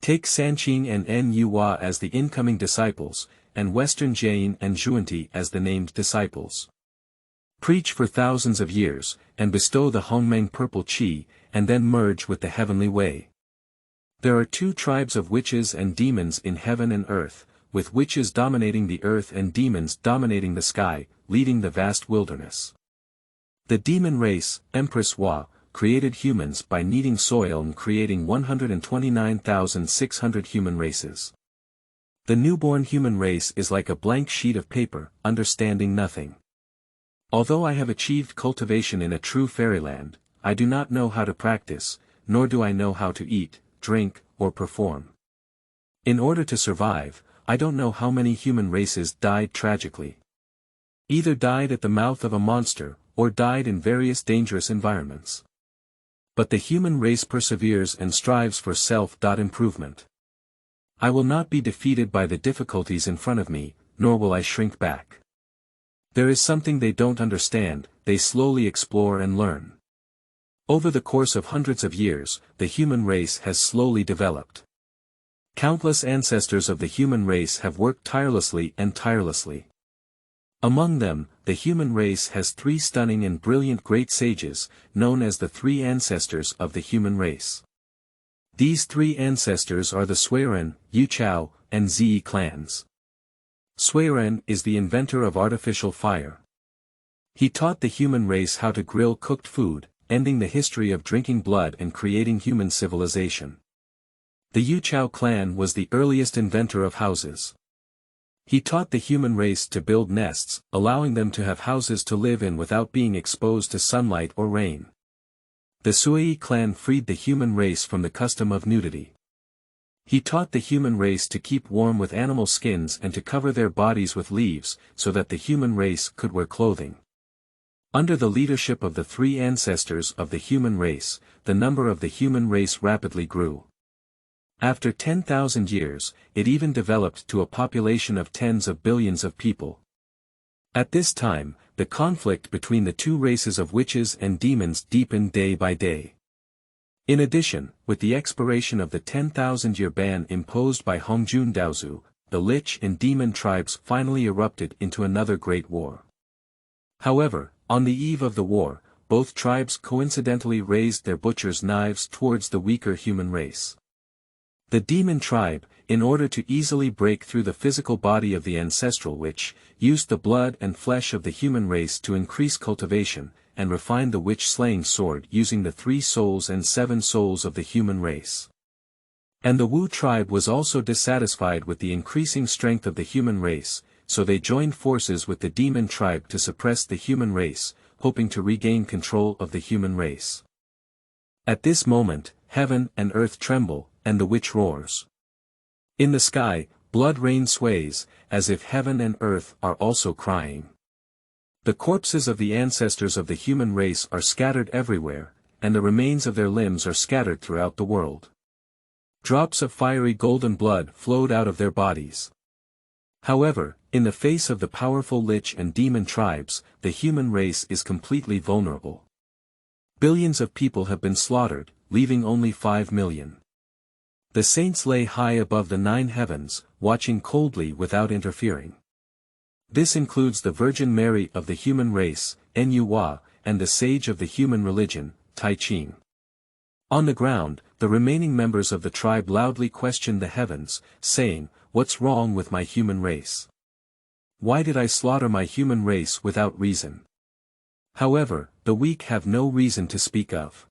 [SPEAKER 1] Take Sanqing and Nyua as the incoming disciples, and Western Jane and Zhuanti as the named disciples. Preach for thousands of years, and bestow the Hongmeng purple qi, and then merge with the heavenly way. There are 2 tribes of witches and demons in heaven and earth, with witches dominating the earth and demons dominating the sky, leading the vast wilderness. The demon race, Empress Hua, created humans by kneading soil and creating 129,600 human races. The newborn human race is like a blank sheet of paper, understanding nothing. Although I have achieved cultivation in a true fairyland, I do not know how to practice, nor do I know how to eat, drink, or perform. In order to survive, I don't know how many human races died tragically. Either died at the mouth of a monster, or died in various dangerous environments. But the human race perseveres and strives for self-improvement. I will not be defeated by the difficulties in front of me, nor will I shrink back. There is something they don't understand, they slowly explore and learn. Over the course of hundreds of years, the human race has slowly developed. Countless ancestors of the human race have worked tirelessly and tirelessly. Among them, the human race has three stunning and brilliant great sages, known as the three ancestors of the human race. These three ancestors are the Suiren, Yuchao, and Zi clans. Suiren is the inventor of artificial fire. He taught the human race how to grill cooked food, ending the history of drinking blood and creating human civilization. The Yuchao clan was the earliest inventor of houses. He taught the human race to build nests, allowing them to have houses to live in without being exposed to sunlight or rain. The Sui clan freed the human race from the custom of nudity. He taught the human race to keep warm with animal skins and to cover their bodies with leaves, so that the human race could wear clothing. Under the leadership of the three ancestors of the human race, the number of the human race rapidly grew. After 10,000 years, it even developed to a population of tens of billions of people. At this time, the conflict between the two races of witches and demons deepened day by day. In addition, with the expiration of the 10,000-year ban imposed by Hongjun Daozu, the Lich and demon tribes finally erupted into another great war. However, on the eve of the war, both tribes coincidentally raised their butcher's knives towards the weaker human race. The demon tribe, in order to easily break through the physical body of the ancestral witch, used the blood and flesh of the human race to increase cultivation, and refine the witch-slaying sword using the 3 souls and 7 souls of the human race. And the Wu tribe was also dissatisfied with the increasing strength of the human race, so they joined forces with the demon tribe to suppress the human race, hoping to regain control of the human race. At this moment, heaven and earth tremble, and the witch roars. In the sky, blood rain sways, as if heaven and earth are also crying. The corpses of the ancestors of the human race are scattered everywhere, and the remains of their limbs are scattered throughout the world. Drops of fiery golden blood flowed out of their bodies. However, in the face of the powerful Lich and demon tribes, the human race is completely vulnerable. Billions of people have been slaughtered, leaving only 5 million. The saints lay high above the 9 heavens, watching coldly without interfering. This includes the Virgin Mary of the human race, Nuwa, and the sage of the human religion, Tai Ching. On the ground, the remaining members of the tribe loudly questioned the heavens, saying, "What's wrong with my human race? Why did I slaughter my human race without reason?" However, the weak have no reason to speak of.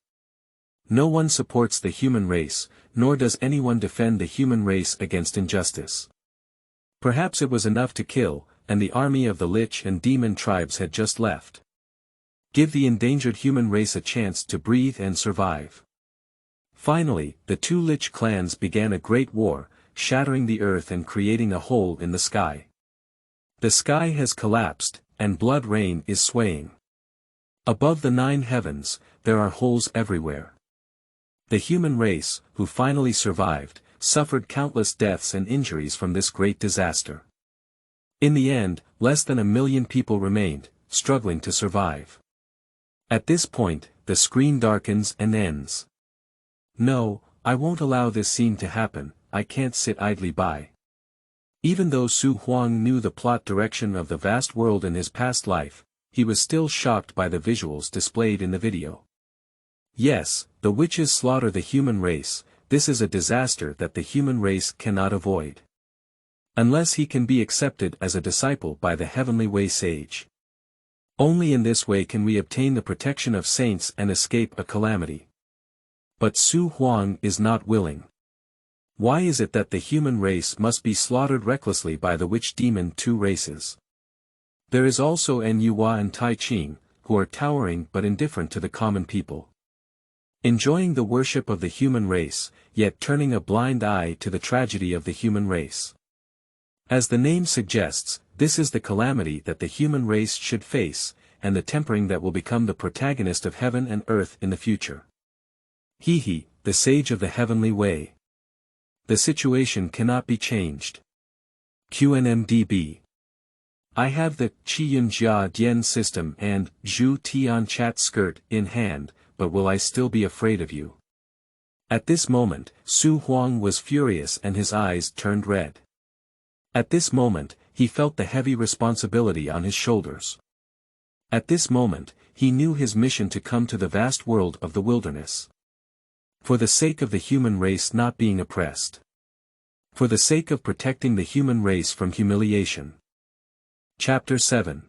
[SPEAKER 1] No one supports the human race, nor does anyone defend the human race against injustice. Perhaps it was enough to kill, and the army of the Lich and demon tribes had just left. Give the endangered human race a chance to breathe and survive. Finally, the 2 Lich clans began a great war, shattering the earth and creating a hole in the sky. The sky has collapsed, and blood rain is swaying. Above the 9 heavens, there are holes everywhere. The human race, who finally survived, suffered countless deaths and injuries from this great disaster. In the end, less than 1 million people remained, struggling to survive. At this point, the screen darkens and ends. No, I won't allow this scene to happen, I can't sit idly by. Even though Huang knew the plot direction of the vast world in his past life, he was still shocked by the visuals displayed in the video. Yes, the witches slaughter the human race, this is a disaster that the human race cannot avoid. Unless he can be accepted as a disciple by the Heavenly Way sage. Only in this way can we obtain the protection of saints and escape a calamity. But Huang is not willing. Why is it that the human race must be slaughtered recklessly by the witch demon 2 races? There is also Nuwa and Tai Ching, who are towering but indifferent to the common people. Enjoying the worship of the human race, yet turning a blind eye to the tragedy of the human race. As the name suggests, this is the calamity that the human race should face, and the tempering that will become the protagonist of heaven and earth in the future. Ye Hei, the sage of the heavenly way. The situation cannot be changed. QNMDB. I have the Qiyun Jia Dian system and Zhutian Chatting Skirt in hand, but will I still be afraid of you? At this moment, Huang was furious and his eyes turned red. At this moment, he felt the heavy responsibility on his shoulders. At this moment, he knew his mission to come to the vast world of the wilderness. For the sake of the human race not being oppressed. For the sake of protecting the human race from humiliation. Chapter 7.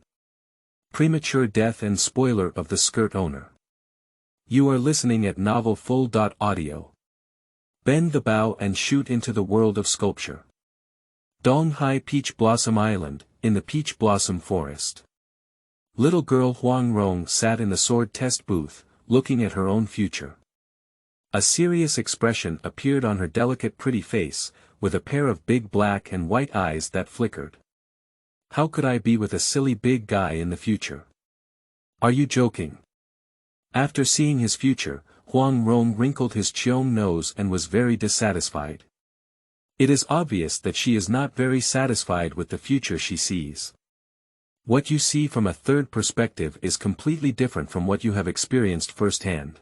[SPEAKER 1] Premature Death and Spoiler of the Skirt Owner. You are listening at novel full.audio. Bend the bow and shoot into the world of sculpture. Dong Hai Peach Blossom Island, in the Peach Blossom Forest. Little girl Huang Rong sat in the sword test booth, looking at her own future. A serious expression appeared on her delicate pretty face, with a pair of big black and white eyes that flickered. How could I be with a silly big guy in the future? Are you joking? After seeing his future, Huang Rong wrinkled his cheong nose and was very dissatisfied. It is obvious that she is not very satisfied with the future she sees. What you see from a third perspective is completely different from what you have experienced firsthand.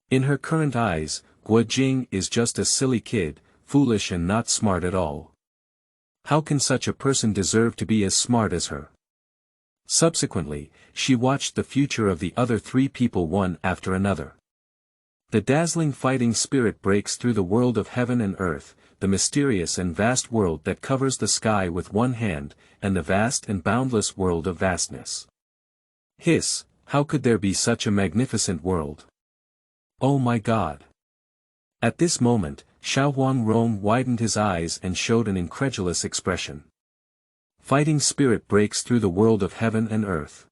[SPEAKER 1] In her current eyes, Guo Jing is just a silly kid, foolish and not smart at all. How can such a person deserve to be as smart as her? Subsequently, she watched the future of the other three people one after another. The dazzling fighting spirit breaks through the world of heaven and earth, the mysterious and vast world that covers the sky with one hand, and the vast and boundless world of vastness. Hiss, how could there be such a magnificent world? Oh my God! At this moment, Huang Rong widened his eyes and showed an incredulous expression. Fighting spirit breaks through the world of heaven and earth.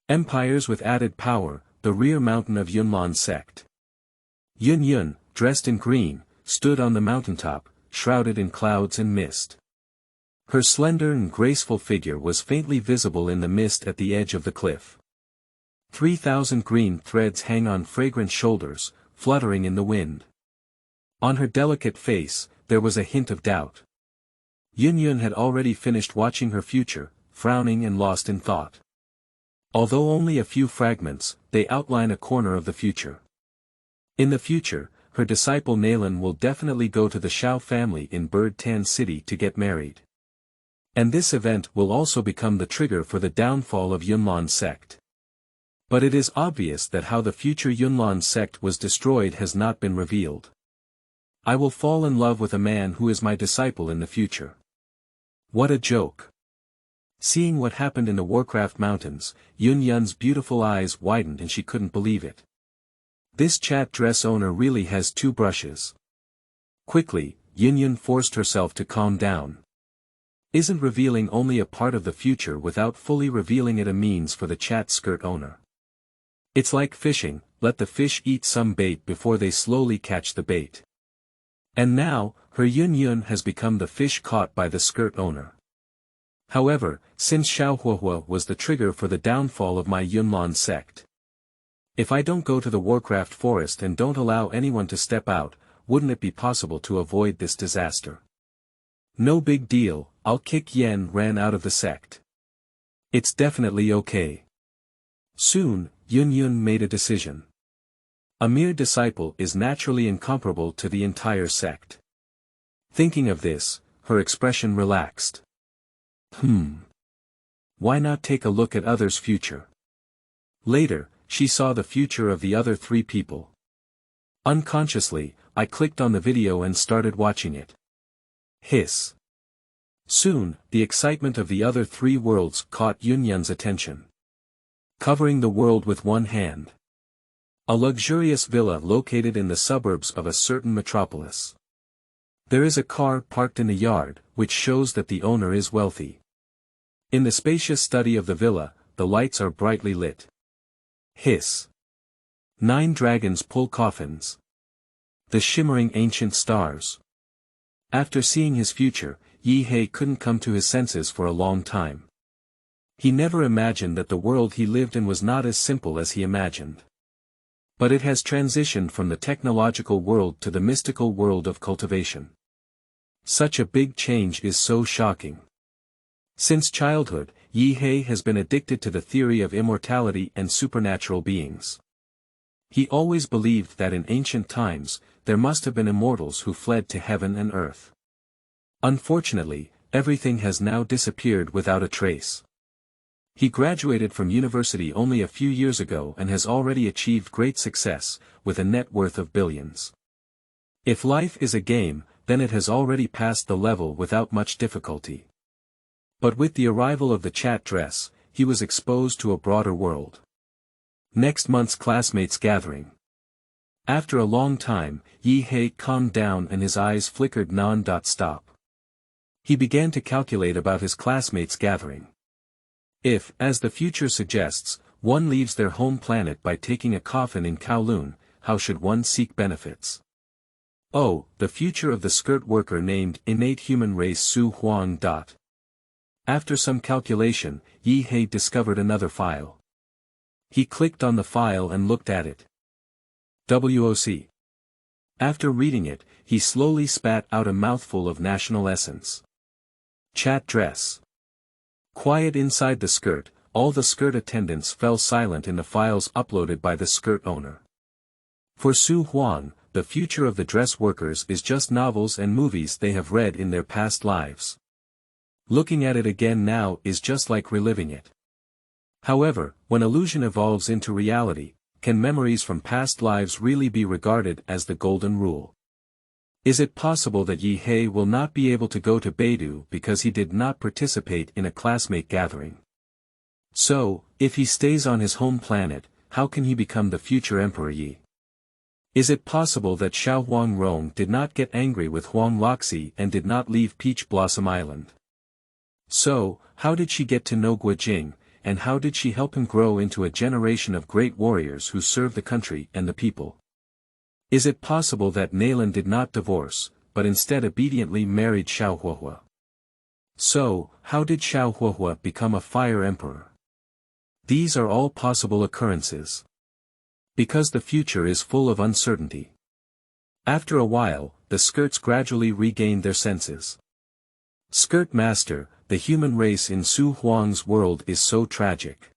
[SPEAKER 1] Empires with added power, the rear mountain of Yunlan sect. Yun Yun, dressed in green, stood on the mountaintop, shrouded in clouds and mist. Her slender and graceful figure was faintly visible in the mist at the edge of the cliff. 3,000 green threads hang on fragrant shoulders, fluttering in the wind. On her delicate face, there was a hint of doubt. Yun Yun had already finished watching her future, frowning and lost in thought. Although only a few fragments, they outline a corner of the future. In the future, her disciple Nalan will definitely go to the Shao family in Bird Tan City to get married. And this event will also become the trigger for the downfall of Yunlan sect. But it is obvious that how the future Yunlan sect was destroyed has not been revealed. I will fall in love with a man who is my disciple in the future. What a joke. Seeing what happened in the Warcraft Mountains, Yun Yun's beautiful eyes widened and she couldn't believe it. This chat dress owner really has two brushes. Quickly, Yun Yun forced herself to calm down. Isn't revealing only a part of the future without fully revealing it a means for the chat skirt owner? It's like fishing, let the fish eat some bait before they slowly catch the bait. And now, her Yun Yun has become the fish caught by the skirt owner. However, since Xiaohuahua was the trigger for the downfall of my Yunlan sect. If I don't go to the Warcraft Forest and don't allow anyone to step out, wouldn't it be possible to avoid this disaster? No big deal, I'll kick Ye Ran out of the sect. It's definitely okay. Soon, Yun Yun made a decision. A mere disciple is naturally incomparable to the entire sect. Thinking of this, her expression relaxed. Why not take a look at others' future? Later, she saw the future of the other three people. Unconsciously, I clicked on the video and started watching it. Hiss. Soon, the excitement of the other three worlds caught Yun Yun's attention. Covering the world with one hand. A luxurious villa located in the suburbs of a certain metropolis. There is a car parked in the yard, which shows that the owner is wealthy. In the spacious study of the villa, the lights are brightly lit. Hiss. 9 dragons pull coffins. The shimmering ancient stars. After seeing his future, Ye Hei couldn't come to his senses for a long time. He never imagined that the world he lived in was not as simple as he imagined. But it has transitioned from the technological world to the mystical world of cultivation. Such a big change is so shocking. Since childhood, Ye Hei has been addicted to the theory of immortality and supernatural beings. He always believed that in ancient times, there must have been immortals who fled to heaven and earth. Unfortunately, everything has now disappeared without a trace. He graduated from university only a few years ago and has already achieved great success, with a net worth of billions. If life is a game, then it has already passed the level without much difficulty. But with the arrival of the chat dress, he was exposed to a broader world. Next month's classmates gathering. After a long time, Ye Hei calmed down and his eyes flickered non-stop. He began to calculate about his classmates gathering. If, as the future suggests, one leaves their home planet by taking a coffin in Kowloon, how should one seek benefits? Oh, the future of the skirt worker named innate human race Su Huang. After some calculation, Ye Hei discovered another file. He clicked on the file and looked at it. WOC. After reading it, he slowly spat out a mouthful of national essence. Chat dress. Quiet inside the skirt, all the skirt attendants fell silent in the files uploaded by the skirt owner. For Su Huang, the future of the dress workers is just novels and movies they have read in their past lives. Looking at it again now is just like reliving it. However, when illusion evolves into reality, can memories from past lives really be regarded as the golden rule? Is it possible that Ye Hei will not be able to go to Beidou because he did not participate in a classmate gathering? So, if he stays on his home planet, how can he become the future Emperor Yi? Is it possible that Xiao Huang Rong did not get angry with Huang Loxi and did not leave Peach Blossom Island? So, how did she get to know Guojing, and how did she help him grow into a generation of great warriors who serve the country and the people? Is it possible that Naylan did not divorce, but instead obediently married Xiao Huohua? So, how did Xiao Huohua become a fire emperor? These are all possible occurrences. Because the future is full of uncertainty. After a while, the skirts gradually regained their senses. Skirt Master, the human race in Su Huang's world is so tragic.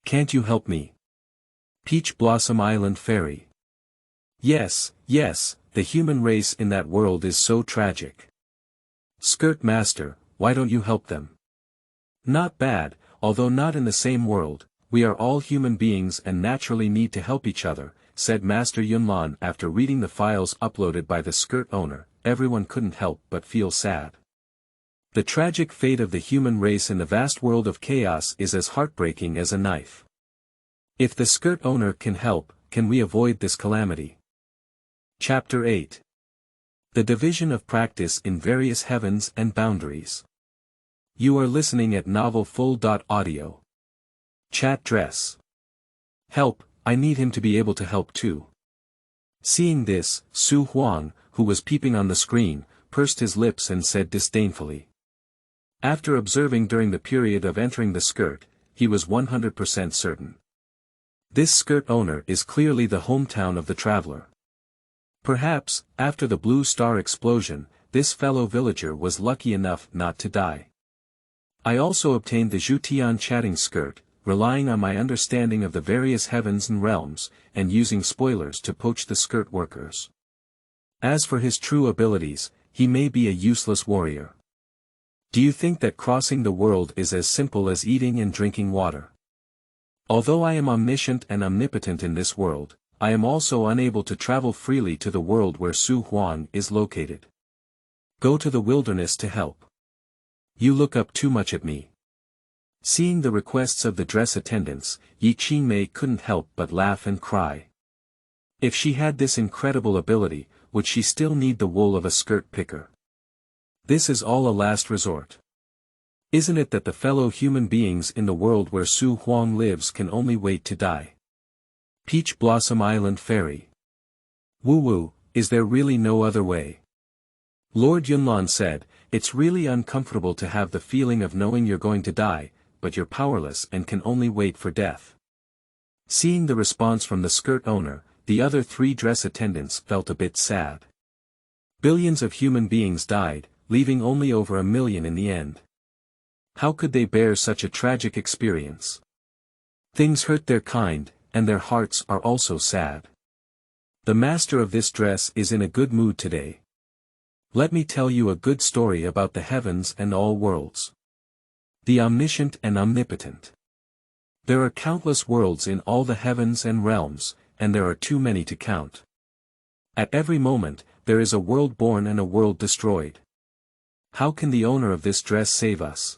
[SPEAKER 1] Can't you help me? Peach Blossom Island Fairy. Yes, the human race in that world is so tragic. Skirt Master, why don't you help them? Not bad, although not in the same world, we are all human beings and naturally need to help each other, said Master Yunlan after reading the files uploaded by the skirt owner. Everyone couldn't help but feel sad. The tragic fate of the human race in the vast world of chaos is as heartbreaking as a knife. If the skirt owner can help, can we avoid this calamity? Chapter 8. The division of practice in various heavens and boundaries. You are listening at novelfull.audio. Chat dress. Help, I need him to be able to help too. Seeing this, Su Huang, who was peeping on the screen, pursed his lips and said disdainfully. After observing during the period of entering the skirt, he was 100% certain. This skirt owner is clearly the hometown of the traveler. Perhaps, after the Blue Star explosion, this fellow villager was lucky enough not to die. I also obtained the Zhutian Chatting Skirt, relying on my understanding of the various heavens and realms, and using spoilers to poach the skirt workers. As for his true abilities, he may be a useless warrior. Do you think that crossing the world is as simple as eating and drinking water? Although I am omniscient and omnipotent in this world, I am also unable to travel freely to the world where Su Huang is located. Go to the wilderness to help. You look up too much at me. Seeing the requests of the dress attendants, Yi Qingmei couldn't help but laugh and cry. If she had this incredible ability, would she still need the wool of a skirt picker? This is all a last resort. Isn't it that the fellow human beings in the world where Su Huang lives can only wait to die? Peach Blossom Island Fairy. Woo-woo, is there really no other way? Lord Yunlan said, it's really uncomfortable to have the feeling of knowing you're going to die, but you're powerless and can only wait for death. Seeing the response from the skirt owner, the other three dress attendants felt a bit sad. Billions of human beings died, leaving only over 1 million in the end. How could they bear such a tragic experience? Things hurt their kind, and their hearts are also sad. The master of this dress is in a good mood today. Let me tell you a good story about the heavens and all worlds. The omniscient and omnipotent. There are countless worlds in all the heavens and realms, and there are too many to count. At every moment, there is a world born and a world destroyed. How can the owner of this dress save us?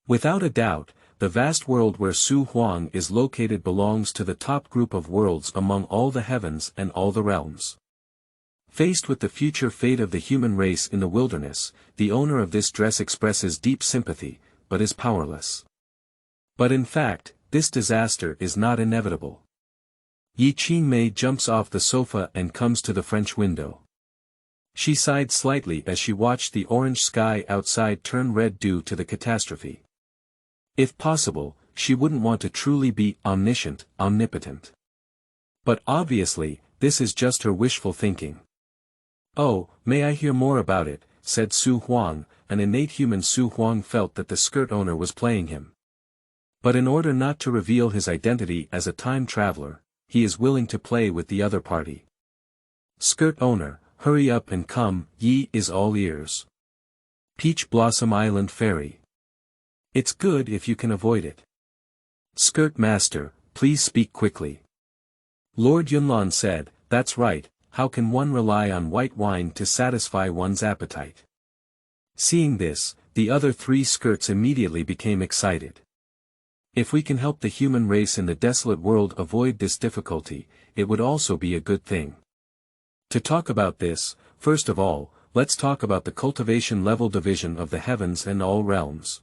[SPEAKER 1] Without a doubt, the vast world where Su Huang is located belongs to the top group of worlds among all the heavens and all the realms. Faced with the future fate of the human race in the wilderness, the owner of this dress expresses deep sympathy, but is powerless. But in fact, this disaster is not inevitable. Ye Tiandi jumps off the sofa and comes to the French window. She sighed slightly as she watched the orange sky outside turn red due to the catastrophe. If possible, she wouldn't want to truly be omniscient, omnipotent. But obviously, this is just her wishful thinking. "Oh, may I hear more about it," said Su Huang. An innate human Su Huang felt that the skirt owner was playing him. But in order not to reveal his identity as a time traveler, he is willing to play with the other party. "Skirt owner, hurry up and come, Ye is all ears." Peach Blossom Island Ferry. "It's good if you can avoid it." "Skirt master, please speak quickly." Lord Yunlan said, "That's right, how can one rely on white wine to satisfy one's appetite?" Seeing this, the other three skirts immediately became excited. If we can help the human race in the desolate world avoid this difficulty, it would also be a good thing. To talk about this, first of all, let's talk about the cultivation level division of the heavens and all realms.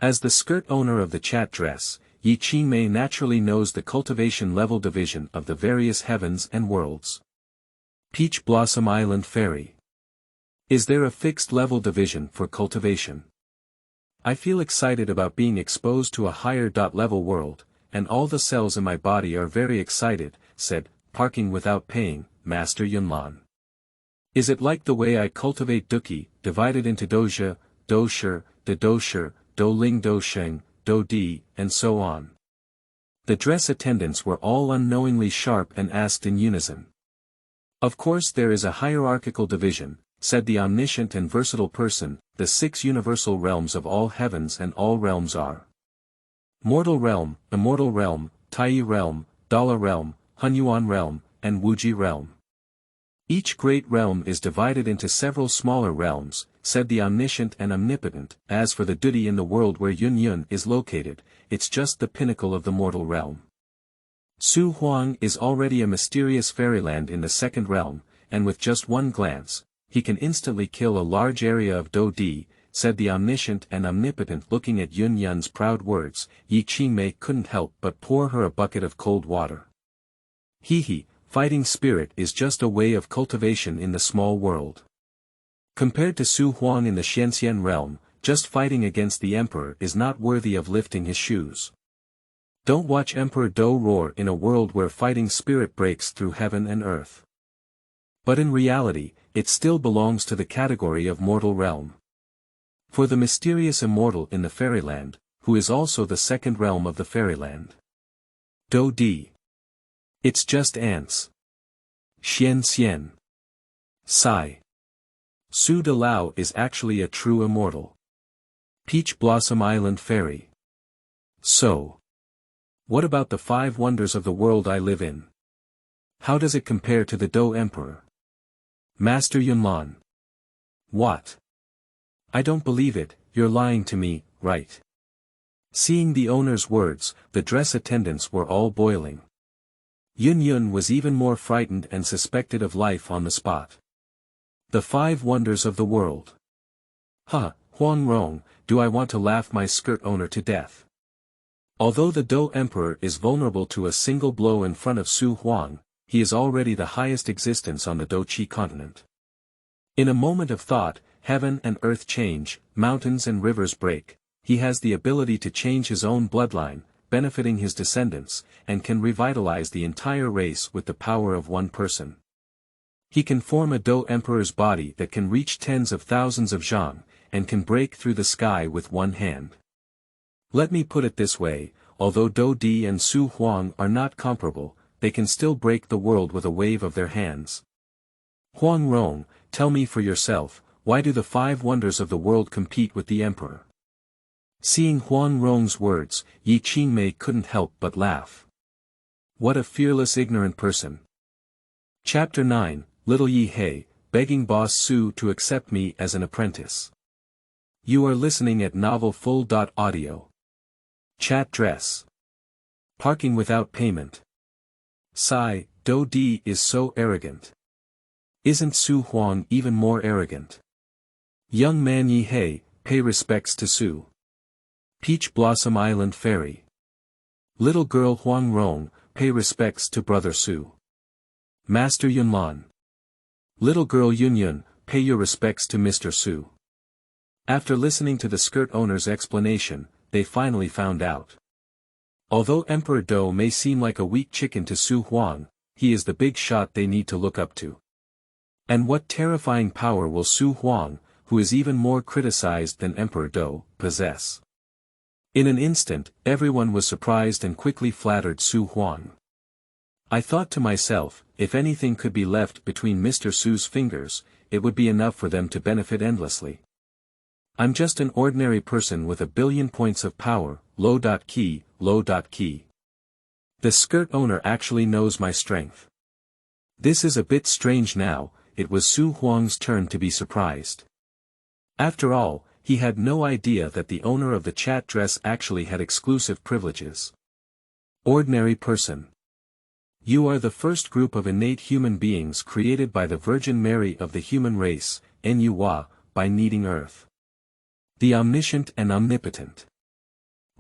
[SPEAKER 1] As the skirt owner of the chat dress, Ye Tiandi naturally knows the cultivation level division of the various heavens and worlds. Peach Blossom Island Ferry. Is there a fixed level division for cultivation? I feel excited about being exposed to a higher level world, and all the cells in my body are very excited, said, "Parking without paying, Master Yunlan. Is it like the way I cultivate Duki, divided into Doja, Dosher, Dosher, Do Ling Do Sheng, Do Di, and so on?" The dress attendants were all unknowingly sharp and asked in unison. "Of course there is a hierarchical division," said the omniscient and versatile person. "The 6 universal realms of all heavens and all realms are mortal realm, immortal realm, Tai realm, Dala realm, Hunyuan realm, and Wuji realm. Each great realm is divided into several smaller realms," said the omniscient and omnipotent. "As for the duty in the world where Yun is located, it's just the pinnacle of the mortal realm. Su Huang is already a mysterious fairyland in the second realm, and with just one glance, he can instantly kill a large area of Do Di," said the omniscient and omnipotent. Looking at Yun's proud words, Ye Tiandi couldn't help but pour her a bucket of cold water. "He, fighting spirit is just a way of cultivation in the small world. Compared to Su Huang in the Xianxian realm, just fighting against the emperor is not worthy of lifting his shoes. Don't watch Emperor Do roar in a world where fighting spirit breaks through heaven and earth. But in reality, it still belongs to the category of mortal realm. For the mysterious immortal in the fairyland, who is also the second realm of the fairyland. Do Di. It's just ants. Xian. Sai. Su De Lao is actually a true immortal. Peach Blossom Island Fairy. So. What about the 5 wonders of the world I live in? How does it compare to the Do Emperor? Master Yunlan. What? I don't believe it, you're lying to me, right? Seeing the owner's words, the dress attendants were all boiling. Yun was even more frightened and suspected of life on the spot. The 5 wonders of the world. Huang Rong, do I want to laugh my skirt owner to death? Although the Do Emperor is vulnerable to a single blow in front of Su Huang, he is already the highest existence on the Do Qi continent. In a moment of thought, heaven and earth change, mountains and rivers break. He has the ability to change his own bloodline, benefiting his descendants, and can revitalize the entire race with the power of one person. He can form a Do Emperor's body that can reach tens of thousands of zhang, and can break through the sky with one hand. Let me put it this way, although Do Di and Su Huang are not comparable, they can still break the world with a wave of their hands. Huang Runran, tell me for yourself, why do the 5 wonders of the world compete with the emperor? Seeing Huang Runran's words, Ye Tiandi couldn't help but laugh. What a fearless ignorant person. Chapter 9, Little Ye Hei, begging Boss Su to accept me as an apprentice. You are listening at novel full.audio. Chat dress. Parking without payment. Sigh, Do Di is so arrogant. Isn't Su Huang even more arrogant? Young man Ye Hei, pay respects to Su. Peach Blossom Island Fairy. Little girl Huang Runran, pay respects to brother Su. Master Yunlan. Little girl Yunyun, pay your respects to Mr. Su. After listening to the skirt owner's explanation, they finally found out. Although Emperor Do may seem like a weak chicken to Su Huang, he is the big shot they need to look up to. And what terrifying power will Su Huang, who is even more criticized than Emperor Do, possess? In an instant, everyone was surprised and quickly flattered Su Huang. I thought to myself, if anything could be left between Mr. Su's fingers, it would be enough for them to benefit endlessly. I'm just an ordinary person with a billion points of power, low.key. The skirt owner actually knows my strength. This is a bit strange now. It was Su Huang's turn to be surprised. After all, he had no idea that the owner of the chat dress actually had exclusive privileges. Ordinary person. You are the first group of innate human beings created by the Virgin Mary of the human race, Nua, by kneading earth. The omniscient and omnipotent.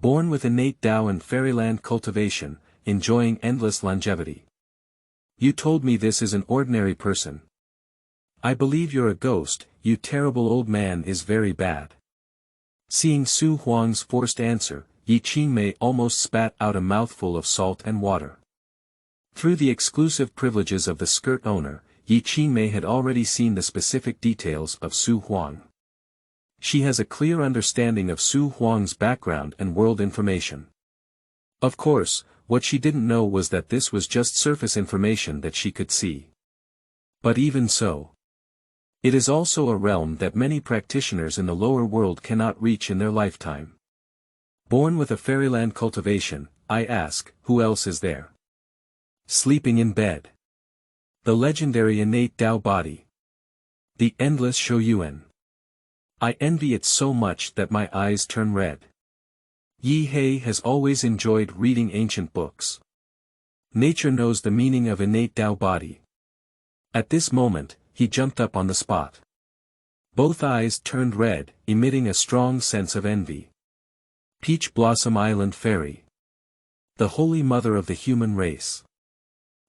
[SPEAKER 1] Born with innate Tao and fairyland cultivation, enjoying endless longevity. You told me this is an ordinary person. I believe you're a ghost, you terrible old man is very bad. Seeing Su Huang's forced answer, Ye Tiandi almost spat out a mouthful of salt and water. Through the exclusive privileges of the skirt owner, Ye Tiandi had already seen the specific details of Su Huang. She has a clear understanding of Su Huang's background and world information. Of course, what she didn't know was that this was just surface information that she could see. But even so, it is also a realm that many practitioners in the lower world cannot reach in their lifetime. Born with a fairyland cultivation, I ask, who else is there? Sleeping in bed. The legendary innate Tao body. The endless Shouyuan. I envy it so much that my eyes turn red. Ye Hei has always enjoyed reading ancient books. Nature knows the meaning of innate Tao body. At this moment, he jumped up on the spot. Both eyes turned red, emitting a strong sense of envy. Peach Blossom Island Fairy. The Holy Mother of the human race.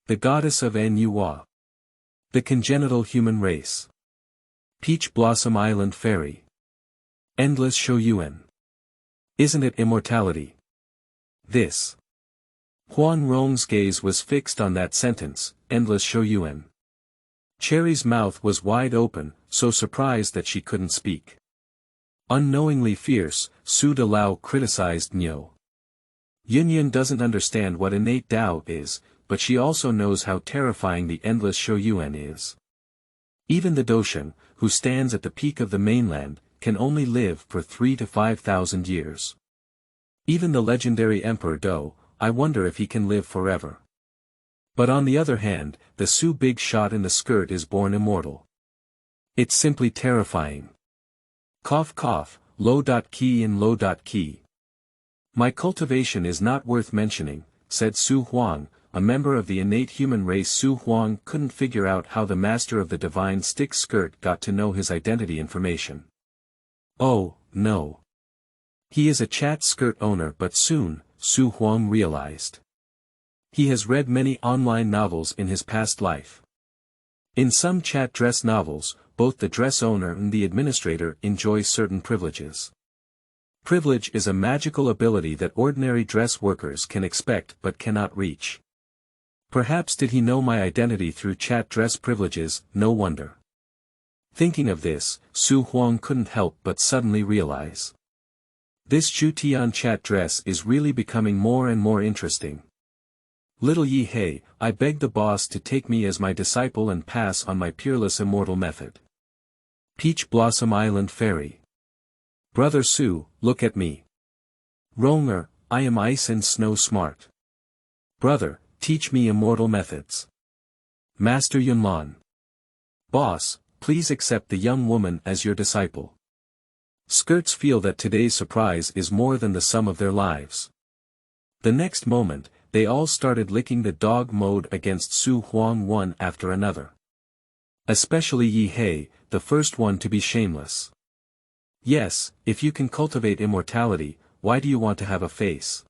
[SPEAKER 1] The Goddess of Nua. The congenital human race. Peach Blossom Island Fairy. Endless Shouyuan. Isn't it immortality? This. Huang Runran's gaze was fixed on that sentence, endless Shouyuan. Cherry's mouth was wide open, so surprised that she couldn't speak. Unknowingly fierce, Su De Lao criticized Nyo. Yunyun doesn't understand what innate Tao is, but she also knows how terrifying the endless Shouyuan is. Even the Doshan, who stands at the peak of the mainland, can only live for 3,000 to 5,000 years. Even the legendary Emperor Do, I wonder if he can live forever. But on the other hand, the Su big shot in the skirt is born immortal. It's simply terrifying. Cough cough, low.key and low.key. My cultivation is not worth mentioning, said Su Huang, a member of the innate human race. Su Huang couldn't figure out how the master of the divine stick skirt got to know his identity information. Oh, no. He is a chat skirt owner, but soon, Su Huang realized. He has read many online novels in his past life. In some chat dress novels, both the dress owner and the administrator enjoy certain privileges. Privilege is a magical ability that ordinary dress workers can expect but cannot reach. Perhaps did he know my identity through chat dress privileges? No wonder. Thinking of this, Su Huang couldn't help but suddenly realize. This Zhutian chat dress is really becoming more and more interesting. Little Ye Hei, I beg the boss to take me as my disciple and pass on my peerless immortal method. Peach Blossom Island Fairy. Brother Su, look at me. Rolner, I am ice and snow smart. Brother, teach me immortal methods. Master Yunlan. Boss, please accept the young woman as your disciple. Skirts feel that today's surprise is more than the sum of their lives. The next moment, they all started licking the dog mode against Su Huang one after another. Especially Ye Hei, the first one to be shameless. Yes, if you can cultivate immortality, why do you want to have a face?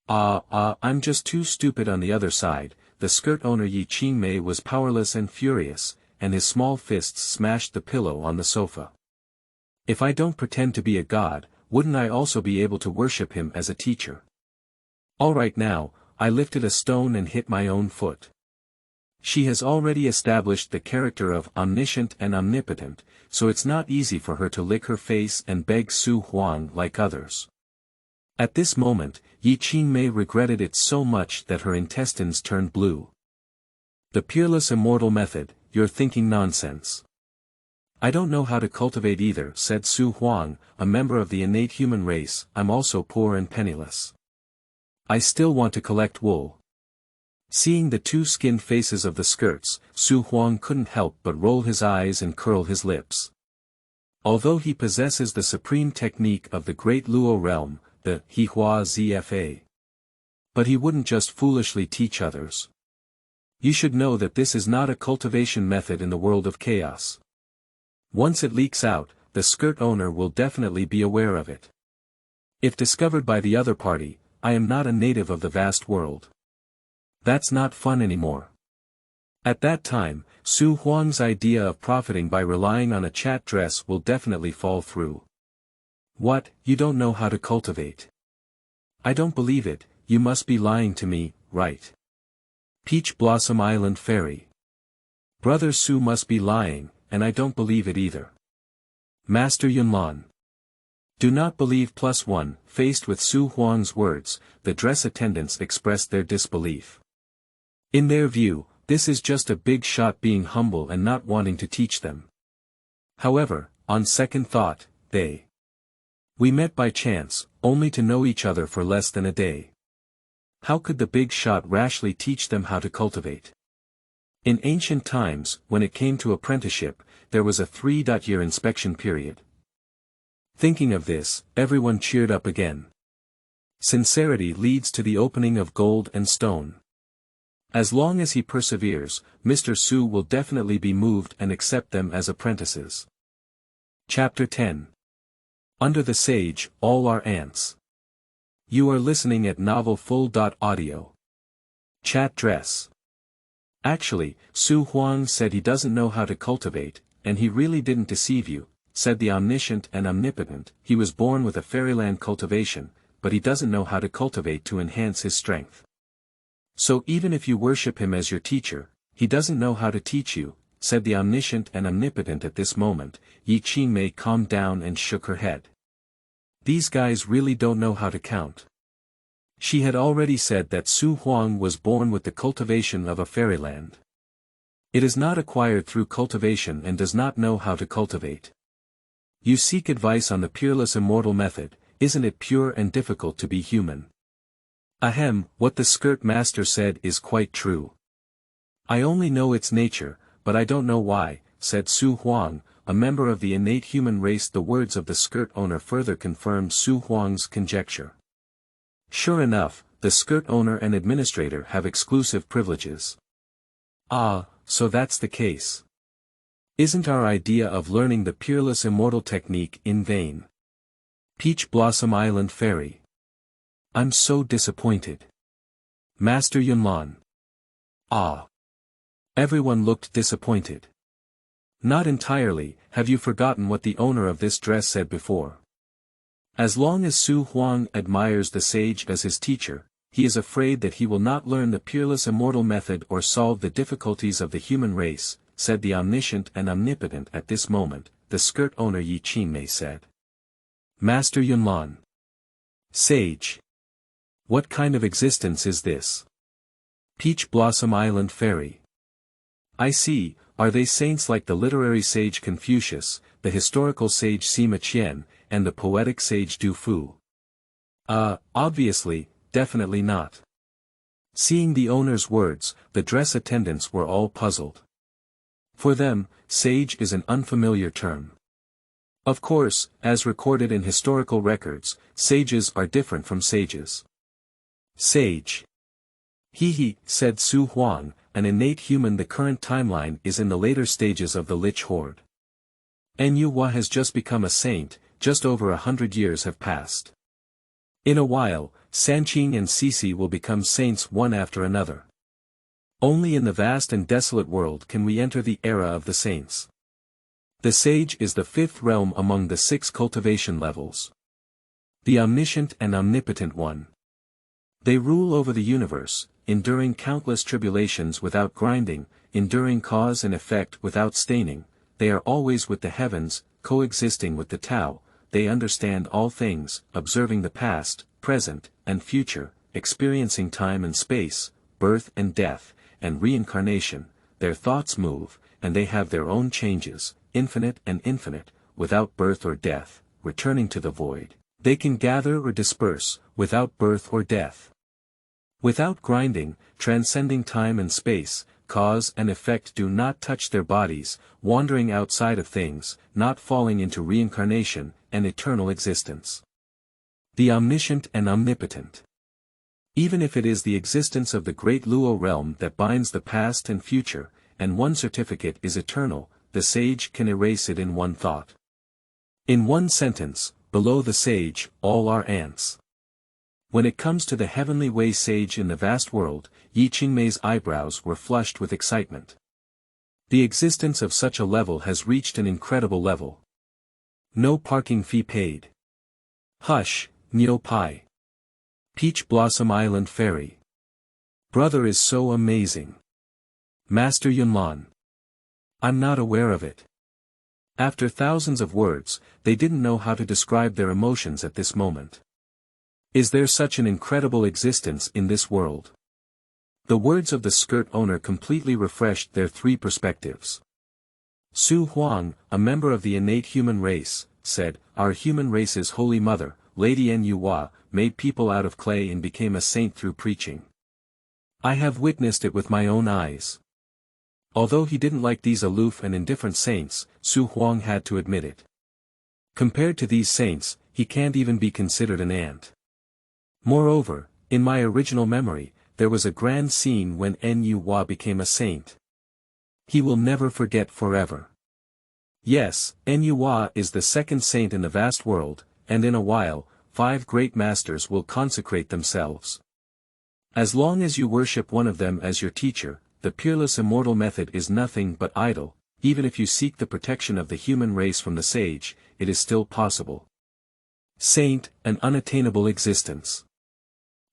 [SPEAKER 1] I'm just too stupid. On the other side, the skirt owner Ye Qingmei was powerless and furious, and his small fists smashed the pillow on the sofa. If I don't pretend to be a god, wouldn't I also be able to worship him as a teacher? Alright now, I lifted a stone and hit my own foot. She has already established the character of omniscient and omnipotent, so it's not easy for her to lick her face and beg Su Huang like others. At this moment, Ye Qingmei regretted it so much that her intestines turned blue. The peerless immortal method, you're thinking nonsense. I don't know how to cultivate either, said Su Huang, a member of the innate human race. I'm also poor and penniless. I still want to collect wool. Seeing the two skinned faces of the skirts, Su Huang couldn't help but roll his eyes and curl his lips. Although he possesses the supreme technique of the great Luo realm, the He Hua Zfa. But he wouldn't just foolishly teach others. You should know that this is not a cultivation method in the world of chaos. Once it leaks out, the skirt owner will definitely be aware of it. If discovered by the other party, I am not a native of the vast world. That's not fun anymore. At that time, Su Huang's idea of profiting by relying on a chat dress will definitely fall through. What, you don't know how to cultivate? I don't believe it, you must be lying to me, right? Peach Blossom Island Fairy. Brother Su must be lying, and I don't believe it either. Master Yunlan. Do not believe +1, faced with Su Huang's words, the dress attendants expressed their disbelief. In their view, this is just a big shot being humble and not wanting to teach them. However, on second thought, we met by chance, only to know each other for less than a day. How could the big shot rashly teach them how to cultivate? In ancient times, when it came to apprenticeship, there was a 3-year inspection period. Thinking of this, everyone cheered up again. Sincerity leads to the opening of gold and stone. As long as he perseveres, Mr. Su will definitely be moved and accept them as apprentices. Chapter 10. Under the Sage, All Are Ants. You are listening at novel full.audio. Chat dress. Actually, Su Huang said he doesn't know how to cultivate, and he really didn't deceive you, said the omniscient and omnipotent. He was born with a fairyland cultivation, but he doesn't know how to cultivate to enhance his strength. So even if you worship him as your teacher, he doesn't know how to teach you, said the omniscient and omnipotent. At this moment, Ye Qingmei calmed down and shook her head. These guys really don't know how to count. She had already said that Su Huang was born with the cultivation of a fairyland. It is not acquired through cultivation and does not know how to cultivate. You seek advice on the peerless immortal method, isn't it pure and difficult to be human? Ahem, what the skirt master said is quite true. I only know its nature, but I don't know why, said Su Huang, a member of the innate human race. The words of the skirt owner further confirmed Su Huang's conjecture. Sure enough, the skirt owner and administrator have exclusive privileges. Ah, so that's the case. Isn't our idea of learning the peerless immortal technique in vain? Peach Blossom Island Fairy. I'm so disappointed. Master Yunlan. Ah. Everyone looked disappointed. Not entirely. Have you forgotten what the owner of this dress said before? As long as Su Huang admires the sage as his teacher, he is afraid that he will not learn the peerless immortal method or solve the difficulties of the human race, said the omniscient and omnipotent. At this moment, the skirt owner Ye Qingmei said. Master Yunlan. Sage. What kind of existence is this? Peach Blossom Island Fairy. I see, are they saints like the literary sage Confucius, the historical sage Sima Qian, and the poetic sage Du Fu? Obviously, definitely not. Seeing the owner's words, the dress attendants were all puzzled. For them, sage is an unfamiliar term. Of course, as recorded in historical records, sages are different from sages. Sage. He, said Su Huang, an innate human. The current timeline is in the later stages of the Lich horde. Yu has just become a saint, just over 100 years have passed. In a while, Sanqing and Sisi will become saints one after another. Only in the vast and desolate world can we enter the era of the saints. The sage is the fifth realm among the 6 cultivation levels. The omniscient and omnipotent one. They rule over the universe, enduring countless tribulations without grinding, enduring cause and effect without staining. They are always with the heavens, coexisting with the Tao. They understand all things, observing the past, present, and future, experiencing time and space, birth and death, and reincarnation. Their thoughts move, and they have their own changes, infinite and infinite, without birth or death, returning to the void. They can gather or disperse, without birth or death. Without grinding, transcending time and space, cause and effect do not touch their bodies, wandering outside of things, not falling into reincarnation, and eternal existence. The omniscient and omnipotent. Even if it is the existence of the great Luo realm that binds the past and future, and one certificate is eternal, the sage can erase it in one thought. In one sentence, below the sage, all are ants. When it comes to the heavenly way sage in the vast world, Yi Qingmei's eyebrows were flushed with excitement. The existence of such a level has reached an incredible level. No parking fee paid. Hush, Niu Pai. Peach Blossom Island Fairy. Brother is so amazing. Master Yunlan. I'm not aware of it. After thousands of words, they didn't know how to describe their emotions at this moment. Is there such an incredible existence in this world? The words of the skirt owner completely refreshed their 3 perspectives. Su Huang, a member of the innate human race, said, "Our human race's holy mother, Lady Nua, made people out of clay and became a saint through preaching. I have witnessed it with my own eyes." Although he didn't like these aloof and indifferent saints, Su Huang had to admit it. Compared to these saints, he can't even be considered an ant. Moreover, in my original memory, there was a grand scene when Nua became a saint. He will never forget forever. Yes, Nua is the second saint in the vast world, and in a while, 5 great masters will consecrate themselves. As long as you worship one of them as your teacher, the peerless immortal method is nothing but idle. Even if you seek the protection of the human race from the sage, it is still possible. Saint, an unattainable existence.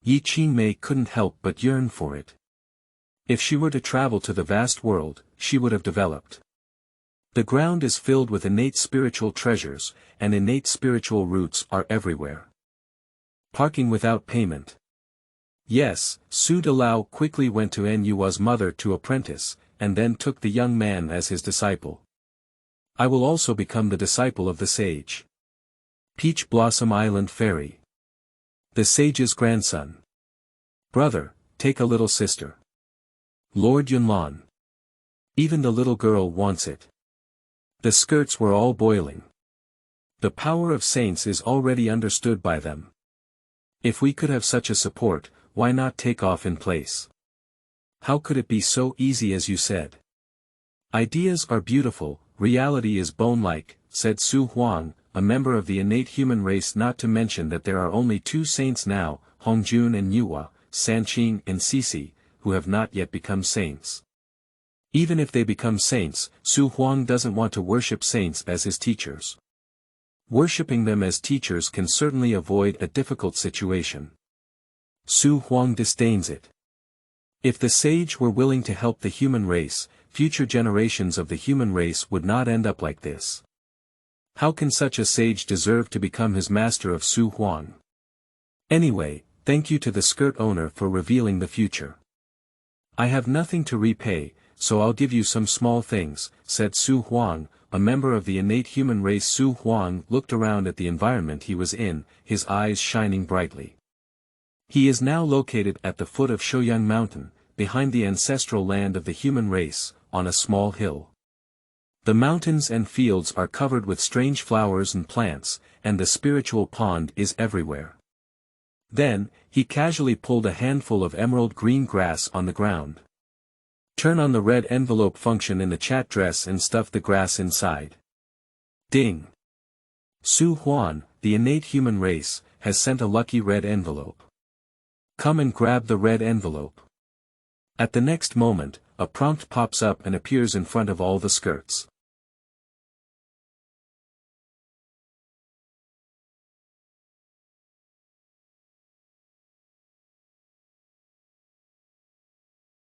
[SPEAKER 1] Yi Qingmei couldn't help but yearn for it. If she were to travel to the vast world, she would have developed. The ground is filled with innate spiritual treasures, and innate spiritual roots are everywhere. Parking without payment. Yes, Su Dalao quickly went to Nua's mother to apprentice, and then took the young man as his disciple. I will also become the disciple of the sage. Peach Blossom Island Fairy. The sage's grandson. Brother, take a little sister. Lord Yunlan. Even the little girl wants it. The skirts were all boiling. The power of saints is already understood by them. If we could have such a support, why not take off in place? How could it be so easy as you said? Ideas are beautiful, reality is bone-like, said Su Huang, a member of the innate human race, not to mention that there are only 2 saints now, Hongjun and Nua, Sanqing and Sisi, who have not yet become saints. Even if they become saints, Su Huang doesn't want to worship saints as his teachers. Worshipping them as teachers can certainly avoid a difficult situation. Su Huang disdains it. If the sage were willing to help the human race, future generations of the human race would not end up like this. How can such a sage deserve to become his master of Su Huang? Anyway, thank you to the skirt owner for revealing the future. I have nothing to repay, so I'll give you some small things, said Su Huang, a member of the innate human race. Su Huang looked around at the environment he was in, his eyes shining brightly. He is now located at the foot of Shouyang Mountain, behind the ancestral land of the human race, on a small hill. The mountains and fields are covered with strange flowers and plants, and the spiritual pond is everywhere. Then, he casually pulled a handful of emerald green grass on the ground. Turn on the red envelope function in the chat dress and stuff the grass inside. Ding! Su Huan, the innate human race, has sent a lucky red envelope. Come and grab the red envelope. At the next moment, a prompt pops up and appears in front of all the skirts.